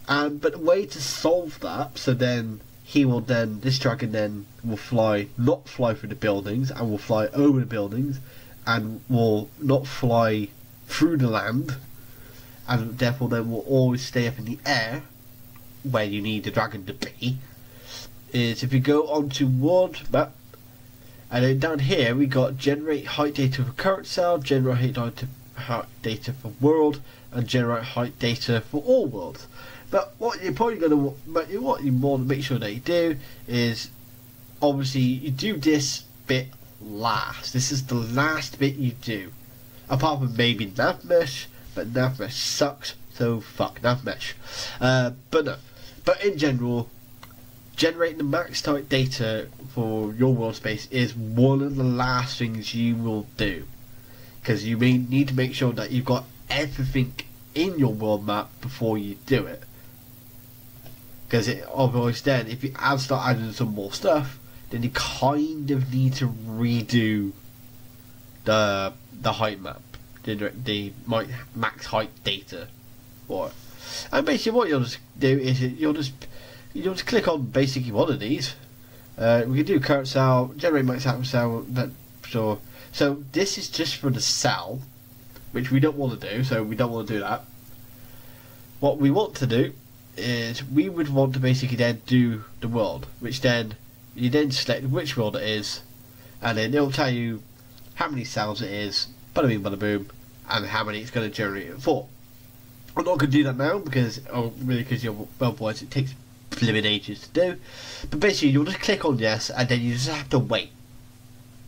But the way to solve that, so then this dragon then will not fly through the buildings, and will fly over the buildings, and will not fly through the land, and therefore then will always stay up in the air, where you need the dragon to be, is if you go onto world map, and then down here we got generate height data for current cell, generate height data for world, and generate height data for all worlds. But what you're probably going to, what you want to make sure that you do is, obviously you do this bit last. This is the last bit you do, apart from maybe NavMesh, but NavMesh sucks, so fuck NavMesh. But no, but in general, generating the max type data for your world space is one of the last things you will do, because you may need to make sure that you've got everything in your world map before you do it. Because otherwise then, if you start adding some more stuff, then you kind of need to redo the height map, the max height data for it. And basically what you'll just do is you'll just click on basically one of these. We can do current cell, generate max height cell, sure. So this is just for the cell, which we don't want to do, so we don't want to do that. What we want to do is we would want to basically then do the world, which then you then select which world it is, and then it'll tell you how many cells it is, bada bing bada boom, and how many it's going to generate it for. I'm not going to do that now because otherwise it takes blimmin' ages to do. But basically you'll just click on yes, and then you just have to wait.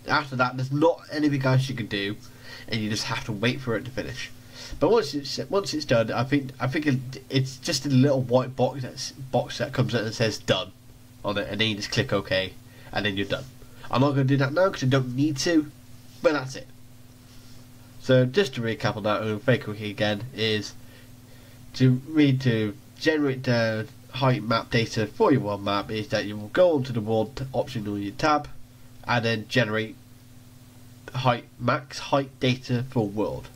After that there's not anything else you can do, and you just have to wait for it to finish. But once it's done, I think it's just a little white box that comes out and says done on it, and then you just click OK, and then you're done. I'm not going to do that now because I don't need to, but that's it. So just to recap on that very quickly again, is to generate the height map data for your world map, is that you will go onto the world option on your tab, and then generate max height data for world.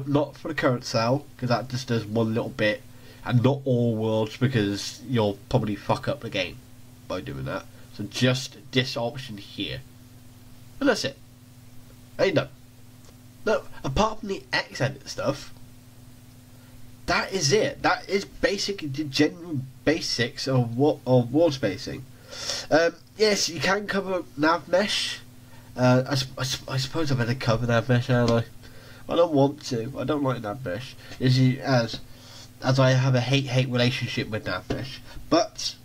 Not for the current cell, because that just does one little bit, and not all worlds, because you'll probably fuck up the game by doing that. So just this option here, and that's it. Ain't done. Now, apart from the X edit stuff, that is it. That is basically the general basics of wall spacing. Yes, you can cover nav mesh. I suppose I better cover nav mesh, don't I? I don't want to. I don't like nav mesh. As I have a hate relationship with nav mesh, but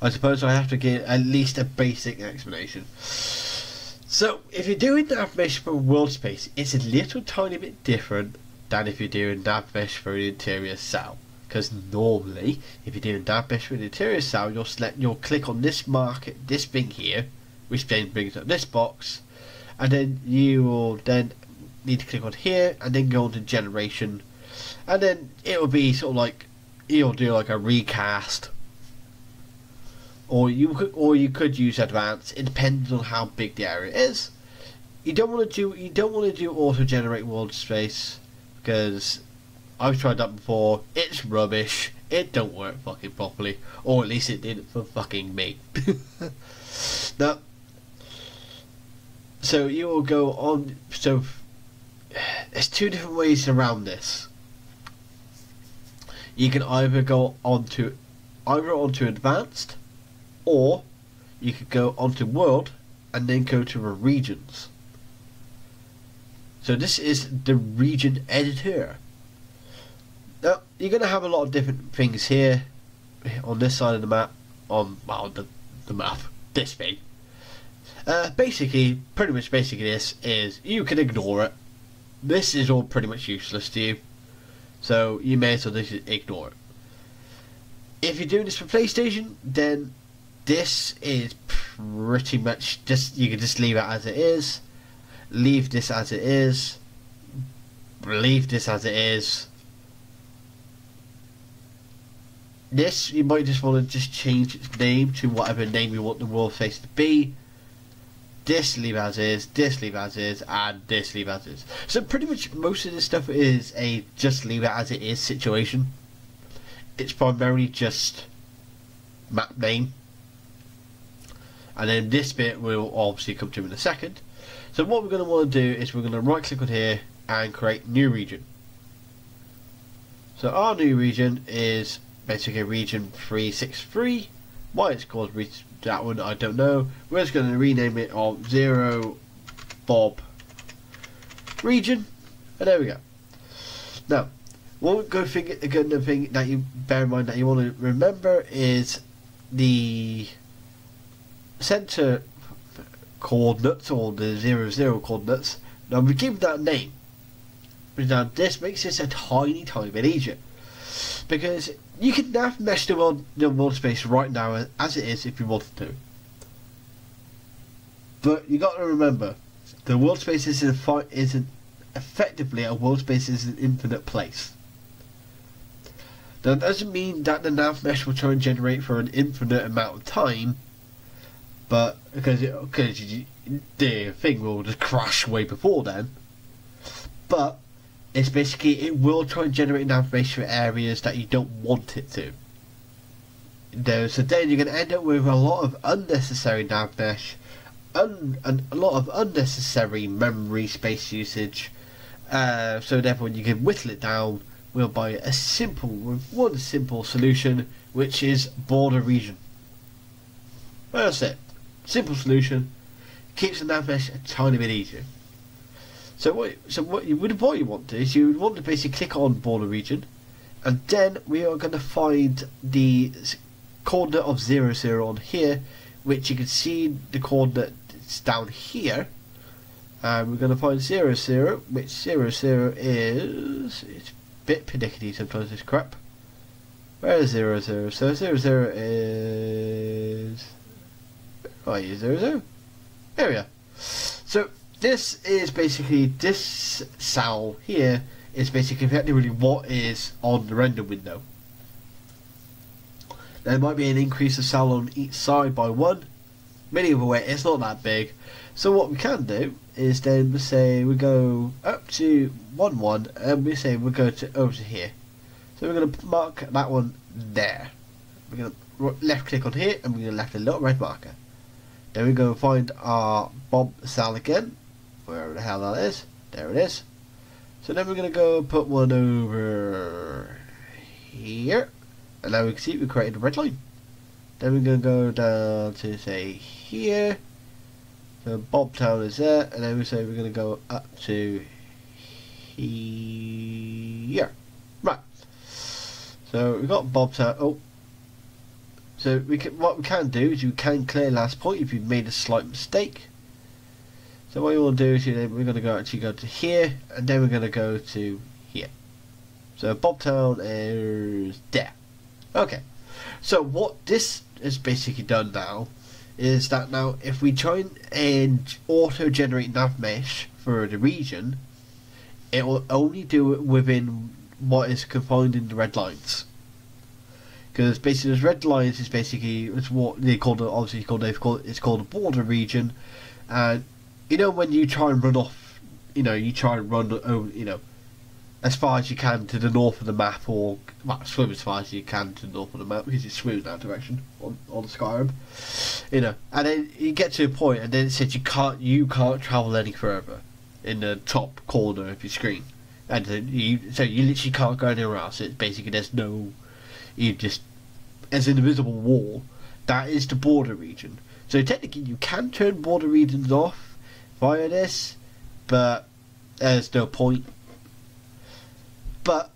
I suppose I have to give at least a basic explanation. So, if you're doing nav mesh for Worldspace, it's a little tiny bit different than if you're doing nav mesh for an interior cell. Because normally, if you're doing nav mesh for an interior cell, you'll click on this market, this thing here, which then brings up this box, and then you will then need to click on here, and then go on to generation, and then it will be sort of like you'll do like a recast. Or you could use advanced. It depends on how big the area is. You don't want to do auto generate world space, because I've tried that before. It's rubbish. It don't work fucking properly, or at least it didn't for fucking me. Now, so you will go on. So there's two different ways around this. You can either go onto advanced, or you could go onto world and then go to the regions. So this is the region editor. Now you're going to have a lot of different things here on this side of the map, on the map, this thing. Basically this is, you can ignore it. This is all pretty much useless to you, so you may as well just ignore it. If you're doing this for PlayStation, then this is pretty much just, you can just leave it as it is, leave this as it is, leave this as it is. This, you might just want to just change its name to whatever name you want the Worldspace to be. This leave as is, this leave as is, and this leave as is. So pretty much most of this stuff is a just leave it as it is situation. It's primarily just map name. And then this bit we'll obviously come to in a second. So what we're going to want to do is we're going to right click on here and create new region. So our new region is basically region 363. Why it's called that one I don't know. We're just going to rename it of 0 Bob region, and there we go. Now one good thing that you bear in mind that you want to remember is the center coordinates, or the 0 coordinates. Now we give that name, but now this makes this a tiny bit easier, because you can nav mesh the world space right now as it is if you wanted to. But you got to remember, the world space isn't effectively a world space is an infinite place. That doesn't mean that the nav mesh will try and generate for an infinite amount of time, but because the thing will just crash way before then. But it's basically, it will try and generate nav mesh for areas that you don't want it to. So then you're going to end up with a lot of unnecessary nav mesh, and a lot of unnecessary memory space usage. So therefore you can whittle it down with one simple solution, which is border region. That's it. Simple solution. Keeps the nav mesh a tiny bit easier. So what you want to do is you would want to basically click on border region, and then we are going to find the coordinate of 0 on here, which you can see the coordinates down here. And we're going to find 0 which 0 is, it's a bit pernickety sometimes, this crap. Where is 0 So 0 is, oh yeah, 0 there we are. So this is basically, this cell here is basically effectively what is on the render window. There might be an increase of cell on each side by 1. Many of the way, it's not that big. So what we can do is then we say we go up to 1 1, and we say we go over to here. So we're going to mark that one there. We're going to left click on here, and we're going to left a little red marker. Then we go find our Bob cell again, wherever the hell that is. There it is. So then we're going to go put one over here, and now we can see we created a red line. Then we're going to go down to say here, so Bobtown is there, and then we say we're going to go up to here. Right. So we've got Bobtown. Oh, so what we can do is you can clear last point if you've made a slight mistake. So what you want to do is we're going to go to here, and then we're going to go to here. So Bobtown is there. Okay. So what this has basically done now is that now if we try and auto-generate nav mesh for the region, it will only do it within what is confined in the red lines. Because basically, those red lines is basically it's what they call it. Obviously, it's called a border region, and you know when you try and run off, you try and run over, as far as you can to the north of the map, or swim as far as you can to the north of the map because it swims that direction on Skyrim, and then you get to a point, and then it says you can't travel any further in the top corner of your screen, and so you literally can't go anywhere else. It's basically there's no. As an invisible wall, that is the border region. So technically you can turn border regions off via this, but there's no point. But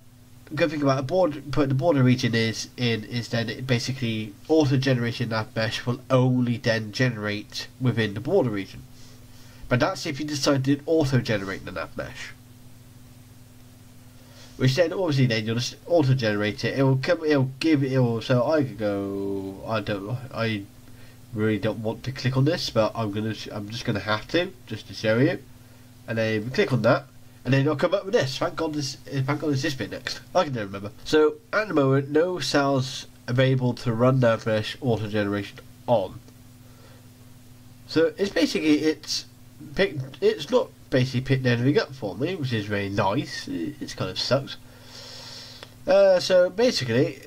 the good thing about putting the border region is then it basically auto-generation nav mesh will only then generate within the border region. But that's if you decide to auto-generate the nav mesh. Which then obviously then you'll just auto generate it. So I could go. I really don't want to click on this, but I'm just gonna have to just to show you. And then click on that, and then it'll come up with this. Thank God there's this bit next. I can never remember. So at the moment, no cells available to run nav mesh auto generation on. So it's basically it's not basically picked anything up for me, which is very nice. It kind of sucks. So basically,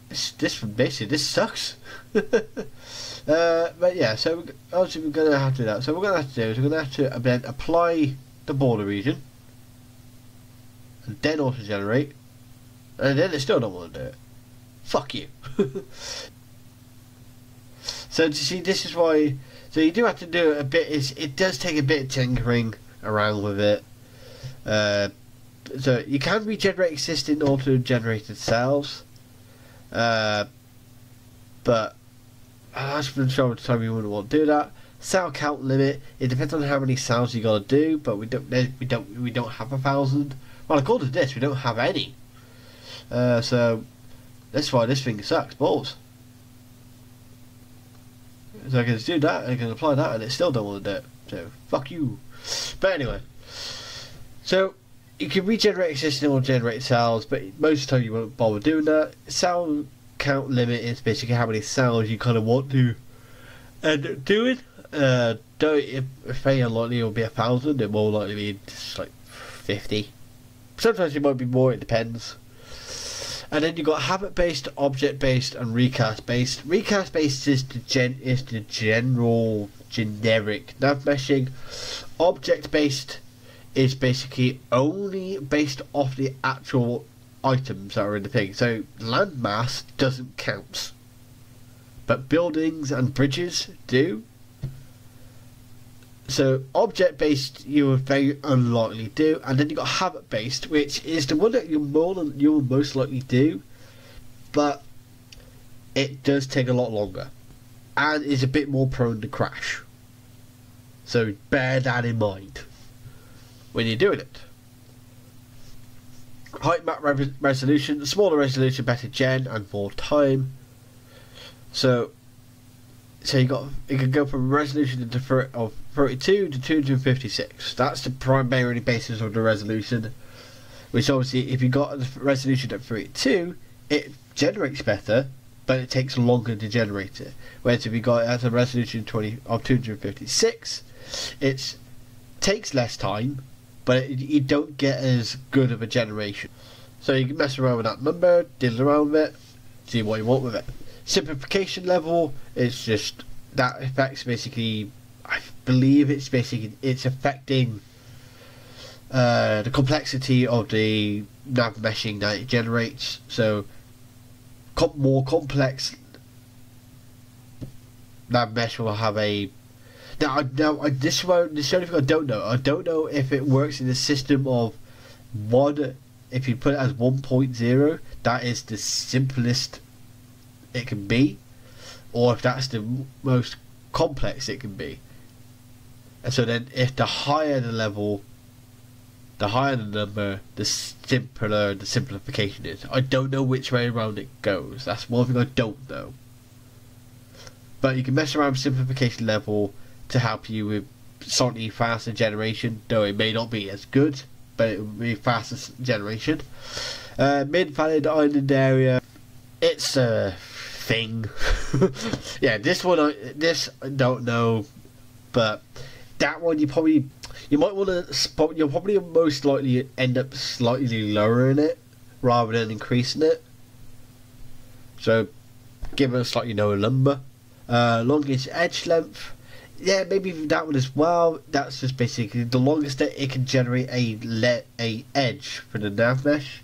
this sucks. But yeah, so obviously we're gonna have to do that. So what we're gonna have to do is we're gonna have to then apply the border region, and then auto generate, and then it still don't want to do it. Fuck you. So to see, this is why. So you do have to do a bit. It does take a bit of tinkering around with it. So you can regenerate existing auto-generated cells, but that's been shown to time you wouldn't want to do that. Cell count limit. It depends on how many cells you got to do, but we don't have 1,000. Well, according to this, we don't have any. So that's why this thing sucks balls. So I can just do that, I can apply that, and it still don't want to do it. So, fuck you. But anyway. So, you can regenerate existing or generate cells, but most of the time you won't bother doing that. Cell count limit is basically how many cells you kind of want to end up doing. If very unlikely it will be 1,000, it more likely be just like 50. Sometimes it might be more, it depends. And then you've got habit-based, object-based, and recast-based. Recast-based is the generic nav meshing. Object-based is basically only based off the actual items that are in the thing. So landmass doesn't count, but buildings and bridges do. So object-based you would very unlikely do, and then you've got habit-based, which is the one that you'll most likely do, but it does take a lot longer and is a bit more prone to crash. So bear that in mind when you're doing it. Height map resolution. The smaller resolution, better gen and more time. So you can go from resolution of 32 to 256. That's the primary basis of the resolution. Which obviously, if you got the resolution at 32, it generates better, but it takes longer to generate it. Whereas if you got it at a resolution of 256, it takes less time, but you don't get as good of a generation. So you can mess around with that number, diddle around with it, see what you want with it. Simplification level is just that affects basically, I believe it's affecting the complexity of the nav meshing that it generates. So more complex nav mesh will have a this is the only thing I don't know. I don't know if it works in the system of one. If you put it as 1.0, that is the simplest it can be, or if that's the most complex it can be. And so then, if the higher the level, the higher the number, the simpler the simplification is. I don't know which way around it goes. That's one thing I don't know. But you can mess around with simplification level to help you with slightly faster generation, though it may not be as good, but it will be faster generation. Mid-valid island area, it's a thing. Yeah, this one I don't know, but that one you might want to. You'll probably most likely end up slightly lowering it rather than increasing it. So give it a slightly lower number. Longest edge length. Yeah, maybe that one as well. That's just basically the longest that it can generate a edge for the nav mesh.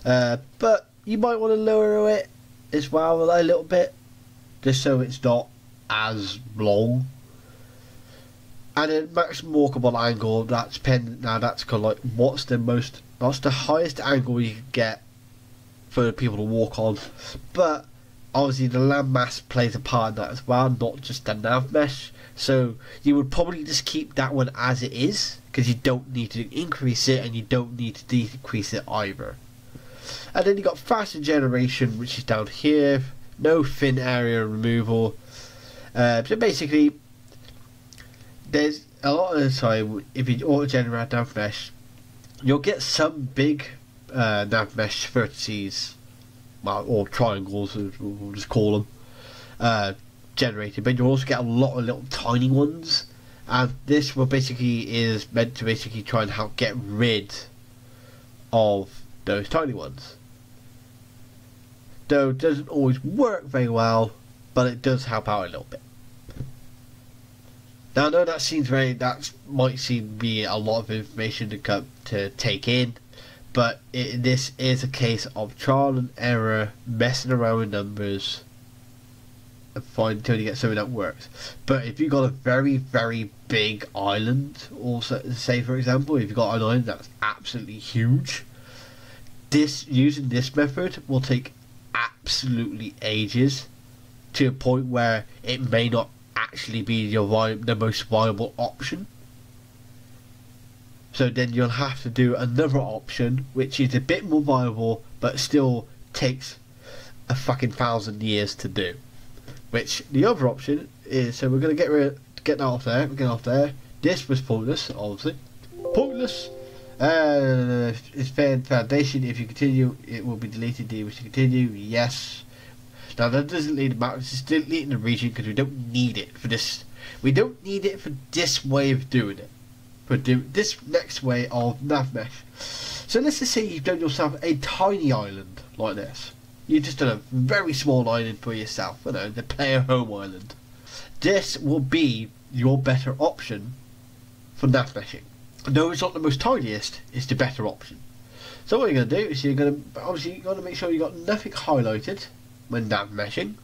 But you might want to lower it as well a little bit, just so it's not as long. And then maximum walkable angle. That's dependent. Now that's kind of like what's the highest angle you can get for people to walk on. But obviously the landmass plays a part in that as well, not just the nav mesh. So you would probably just keep that one as it is, because you don't need to increase it and you don't need to decrease it either. And then you got faster generation, which is down here. No thin area removal. So basically, there's a lot of the time if you auto generate nav mesh, you'll get some big nav mesh vertices, well, or triangles, we'll just call them, generated, but you'll also get a lot of little tiny ones, and this is meant to basically try and help get rid of those tiny ones. Though it doesn't always work very well, but it does help out a little bit. Now I know that might seem to be a lot of information to take in, but this is a case of trial and error, messing around with numbers, and find until you get something that works. But if you've got a very, very big island, also say for example, if you've got an island that's absolutely huge, using this method will take absolutely ages, to a point where it may not actually be the most viable option. So then you'll have to do another option which is a bit more viable but still takes a fucking 1,000 years to do. Which the other option is, so we're going to get that off there. We're getting off there. This was pointless, obviously. Pointless. It's foundation. If you continue, it will be deleted. Do you wish to continue? Yes. Now that doesn't lead the map. It's just deleting the region because we don't need it for this. We don't need it for this way of doing it. For this next way of nav mesh. So let's just say you've done yourself a tiny island like this. You've just done a very small island for yourself, you know, the player home island. This will be your better option for nav meshing. Though it's not the most tiniest, it's the better option. So what you're going to do is you're going to make sure you've got nothing highlighted when nav meshing.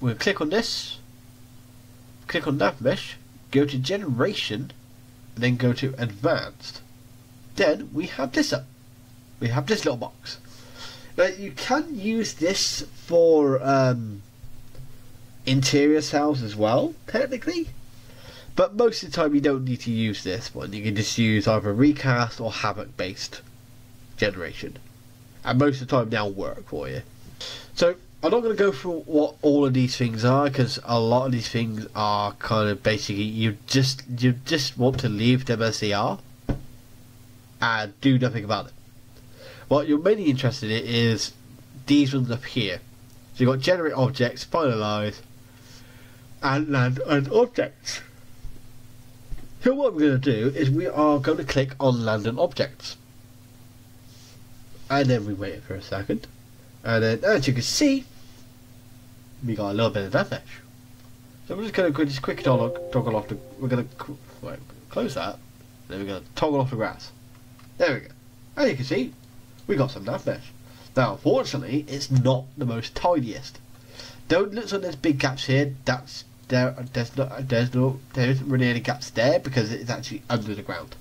We'll click on this, click on nav mesh, go to generation, and then go to advanced. Then we have this up. We have this little box. Now you can use this for interior cells as well, technically, but most of the time you don't need to use this one. You can just use either recast or havoc based generation, and most of the time they'll work for you. So I'm not going to go through what all of these things are, because a lot of these things are kind of basically you just want to leave them as they are and do nothing about it. What you're mainly interested in is these ones up here. So you've got generate objects, finalize, and land and objects. So what we're going to do is we are going to click on land and objects, and then we wait for a second, and then as you can see, we got a little bit of that mesh. So we're just going to quick toggle off. We're going to close that. Then we're going to toggle off the grass. There we go. As you can see, we got some nav mesh. Now, unfortunately, it's not the most tidiest. Don't look like there's big gaps here. There isn't really any gaps there because it's actually under the ground.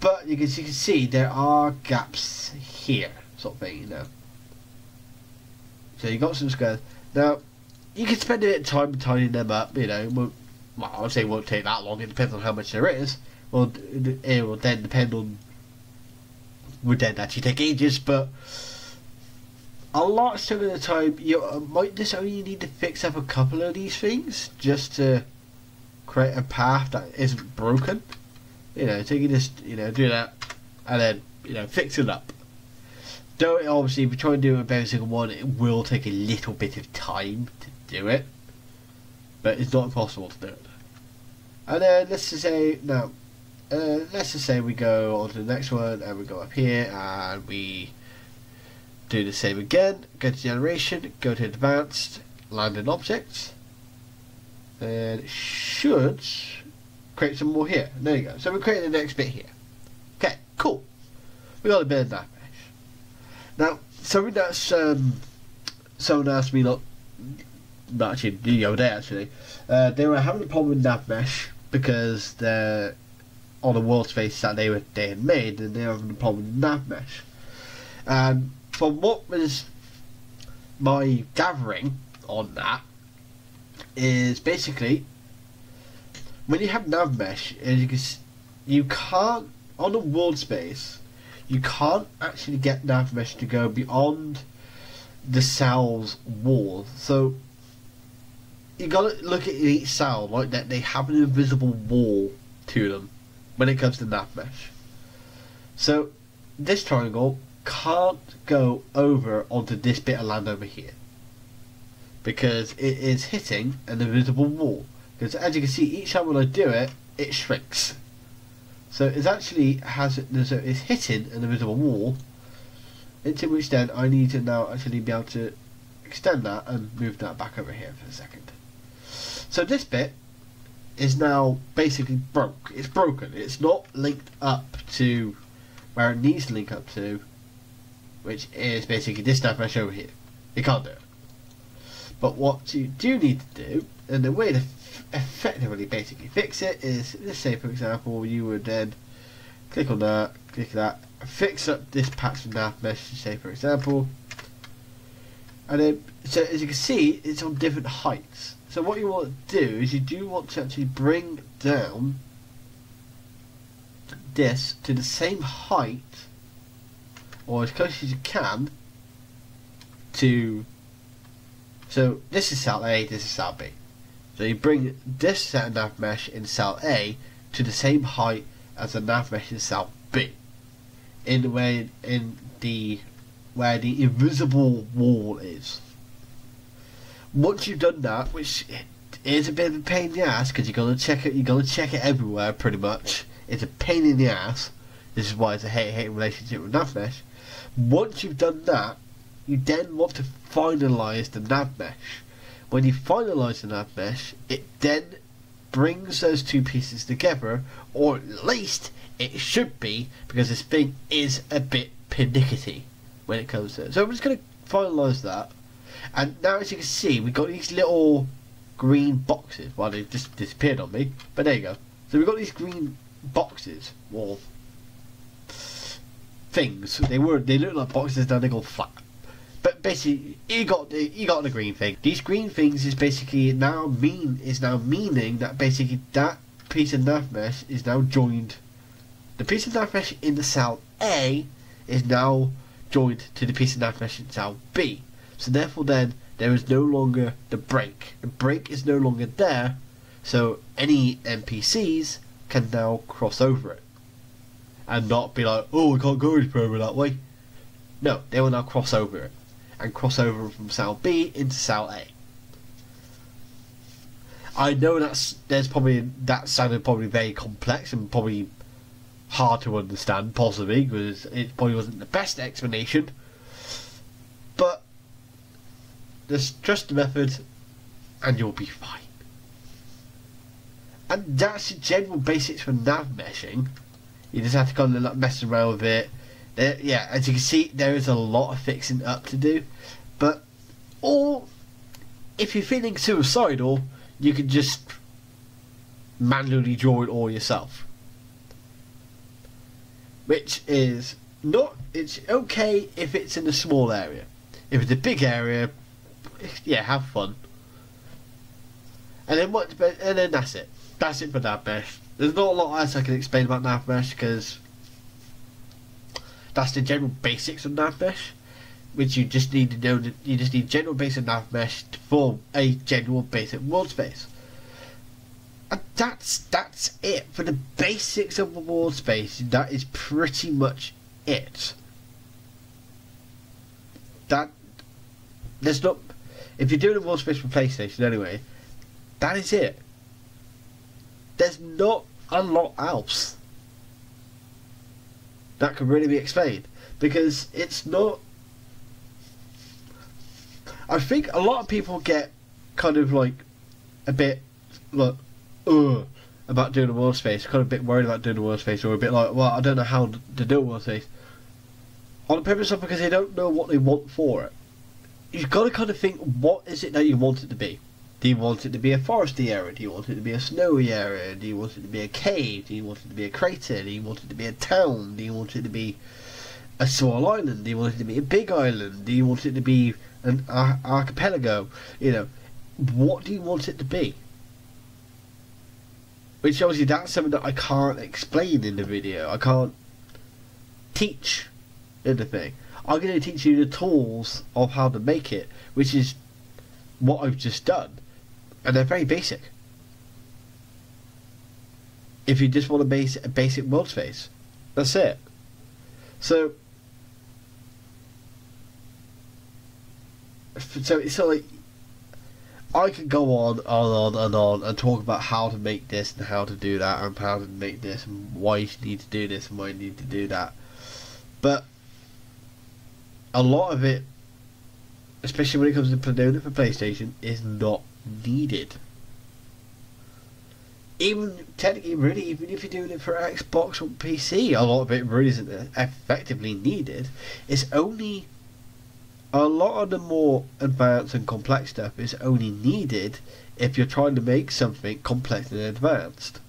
But you can see there are gaps here, sort of thing, you know. So you got some squares. Now, you can spend a bit of time tidying them up, you know. Well, I would say it won't take that long. It depends on how much there is. Well, it will then depend on. Would then actually take ages, but a lot of the time you might just only need to fix up a couple of these things just to create a path that isn't broken. You know, so you can just, you know, do that and then, you know, fix it up. Don't, obviously, if you try and do it with every single one, it will take a little bit of time to do it, but it's not impossible to do it. And then let's just say let's just say we go on to the next one and we go up here and we do the same again. Go to generation, go to advanced, land in objects, and it should create some more here. And there you go. So we're creating the next bit here. Okay, cool. We got a bit of nav mesh. Now, something that's someone asked me not actually the other day actually. They were having a problem with nav mesh because they're on the Worldspace that they had made, and they were having a problem with nav mesh. And from what was my gathering on that is basically when you have nav mesh, you can't on the Worldspace. You can't actually get nav mesh to go beyond the cell's wall. So you gotta look at each cell like that. They have an invisible wall to them when it comes to nav mesh. So this triangle can't go over onto this bit of land over here because it is hitting an invisible wall. Because as you can see, each time when I do it, it shrinks. So it actually it's hitting an invisible wall, into which then I need to now actually be able to extend that and move that back over here for a second. So this bit is now basically broke. It's broken. It's not linked up to where it needs to link up to, which is basically this nav mesh over here. You can't do it. But what you do need to do, and the way to effectively basically fix it is, let's say for example you would then click on that, click that, fix up this patch of nav mesh, say for example, and then so as you can see it's on different heights. So what you want to do is you do want to actually bring down this to the same height or as close as you can to, so this is cell A, this is cell B. So you bring this set of nav mesh in cell A to the same height as the nav mesh in cell B, in the way where the invisible wall is. Once you've done that, which is a bit of a pain in the ass because you're gonna check it everywhere pretty much. It's a pain in the ass. This is why it's a hate relationship with nav mesh. Once you've done that, you then want to finalise the nav mesh. When you finalise the nav mesh, it then brings those two pieces together, or at least it should be, because this thing is a bit pernickety when it comes to it. So I'm just going to finalise that, and now as you can see we've got these little green boxes. Well, they've just disappeared on me, but there you go. So we've got these green boxes, or things. They look like boxes, now they go flat. But basically, you got the green thing. These green things is basically now meaning that basically that piece of nav mesh is now joined. The piece of nav mesh in the cell A is now joined to the piece of nav mesh in cell B. So therefore, then there is no longer the break. The break is no longer there. So any NPCs can now cross over it and not be like, oh, I can't go any further that way. No, they will now cross over it. And cross over from cell B into cell A. I know that sounded probably very complex and probably hard to understand, possibly, because it probably wasn't the best explanation. But just trust the method, and you'll be fine. And that's the general basics for nav meshing. You just have to kind of like mess around with it. Yeah, as you can see, there is a lot of fixing up to do. But, or if you're feeling suicidal, you can just manually draw it all yourself. Which is not, it's okay if it's in a small area. If it's a big area, yeah, have fun. And then that's it. That's it for NavMesh. There's not a lot else I can explain about NavMesh because that's the general basics of NavMesh, which you just need to know. That you just need general basic NavMesh to form a general basic world space. And that's it for the basics of the world space. That is pretty much it. There's not. If you're doing a world space for PlayStation anyway, that is it. There's not a lot else that can really be explained because it's not. I think a lot of people get kind of like a bit like about doing a world space, kind of a bit worried about doing a world space, or a bit like, well, I don't know how to do a world space, on the purpose of because they don't know what they want for it. You've got to kind of think, what is it that you want it to be? Do you want it to be a foresty area? Do you want it to be a snowy area? Do you want it to be a cave? Do you want it to be a crater? Do you want it to be a town? Do you want it to be a small island? Do you want it to be a big island? Do you want it to be an archipelago? You know, what do you want it to be? Which obviously that's something that I can't explain in the video. I can't teach in the thing. I'm going to teach you the tools of how to make it, which is what I've just done. And they're very basic. If you just want a basic world space, that's it. So it's like I could go on and talk about how to make this and how to do that and how to make this and why you need to do this and why you need to do that. But a lot of it, especially when it comes to doing it for PlayStation, is not needed. Even technically, really, even if you're doing it for Xbox or PC, a lot of it really isn't effectively needed. It's only a lot of the more advanced and complex stuff is only needed if you're trying to make something complex and advanced.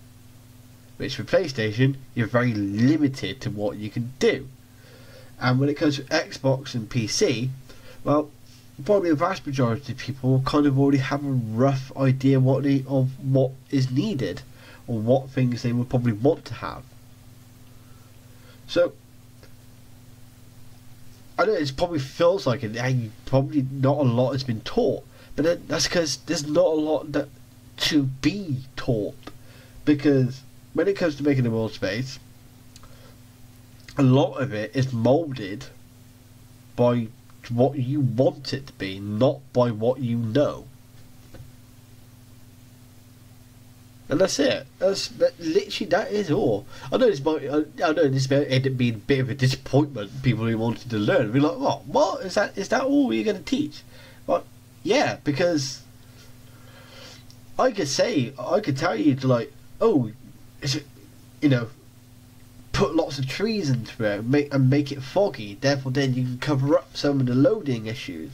Which for PlayStation, you're very limited to what you can do. And when it comes to Xbox and PC, well, probably the vast majority of people kind of already have a rough idea of what is needed, or what things they would probably want to have. So I know it probably feels like it, and probably not a lot has been taught, but then that's because there's not a lot that to be taught. Because when it comes to making a world space, a lot of it is moulded by what you want it to be, not by what you know. And that's it. Literally, that is all. I know this might end up being a bit of a disappointment. People who wanted to learn be like, what is that? Is that all you're going to teach? Well, yeah, because I could tell you to like, oh, is it, you know, put lots of trees into it and make it foggy. Therefore, then you can cover up some of the loading issues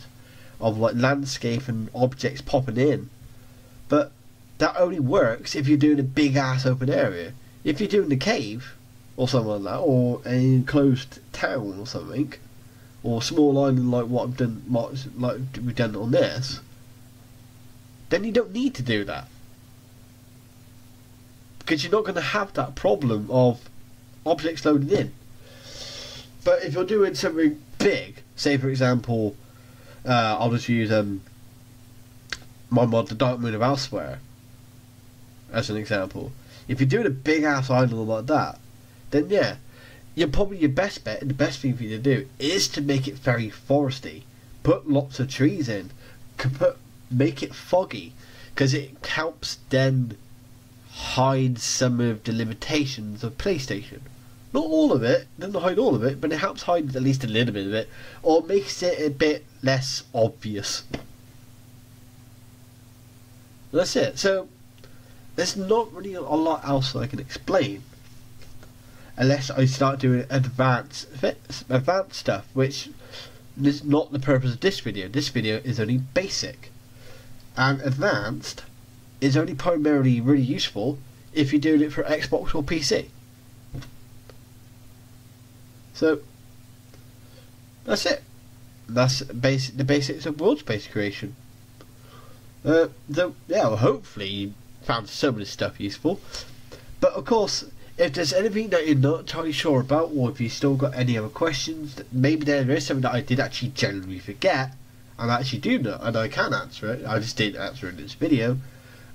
of like landscape and objects popping in. But that only works if you're doing a big ass open area. If you're doing a cave or something like that, or an enclosed town or something, or a small island like what I've done, like we've done on this, then you don't need to do that, because you're not going to have that problem of objects loaded in. But if you're doing something big, say for example, I'll just use my mod, the Dark Moon of Elsewhere, as an example. If you're doing a big ass island like that, then yeah, you're probably your best bet, and the best thing for you to do is to make it very foresty. Put lots of trees in, make it foggy, because it helps then hide some of the limitations of PlayStation. Not all of it, doesn't hide all of it, but it helps hide at least a little bit of it, or makes it a bit less obvious. That's it. So there's not really a lot else I can explain. unless I start doing advanced stuff, which is not the purpose of this video. This video is only basic, and advanced is only primarily really useful if you're doing it for Xbox or PC. So that's it. That's the basics of Worldspace creation. Yeah, well, hopefully you found some of this stuff useful. But of course, if there's anything that you're not entirely sure about, or if you still got any other questions, maybe there is something that I did actually genuinely forget, and I actually do know, and I can answer it, I just didn't answer it in this video.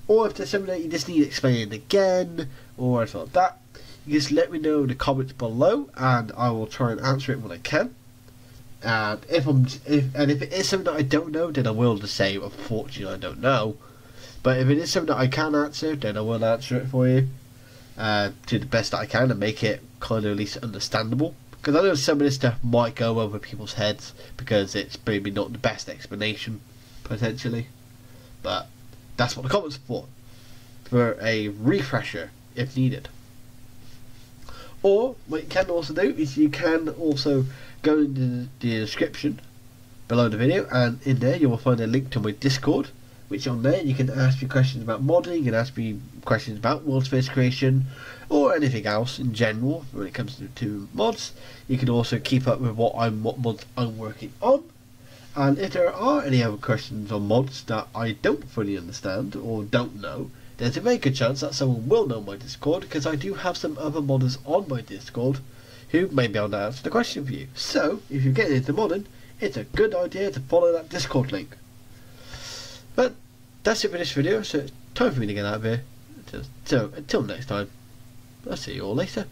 Or if there's something that you just need explained again, or anything like that, you just let me know in the comments below, and I will try and answer it when I can. And if it is something that I don't know, then I will just say, unfortunately, I don't know. But if it is something that I can answer, then I will answer it for you to the best that I can, and make it kind of at least understandable. Because I know some of this stuff might go over people's heads because it's maybe not the best explanation, potentially. But that's what the comments are for a refresher if needed. Or what you can also do is you can also go into the description below the video, and in there you will find a link to my Discord, which on there you can ask me questions about modding, you can ask me questions about Worldspace creation, or anything else in general when it comes to mods. You can also keep up with what mods I'm working on, and if there are any other questions on mods that I don't fully understand or don't know, there's a very good chance that someone will know my Discord, because I do have some other modders on my Discord who may be able to answer the question for you. So, if you're getting into modding, it's a good idea to follow that Discord link. But that's it for this video, so it's time for me to get out of here. So, until next time, I'll see you all later.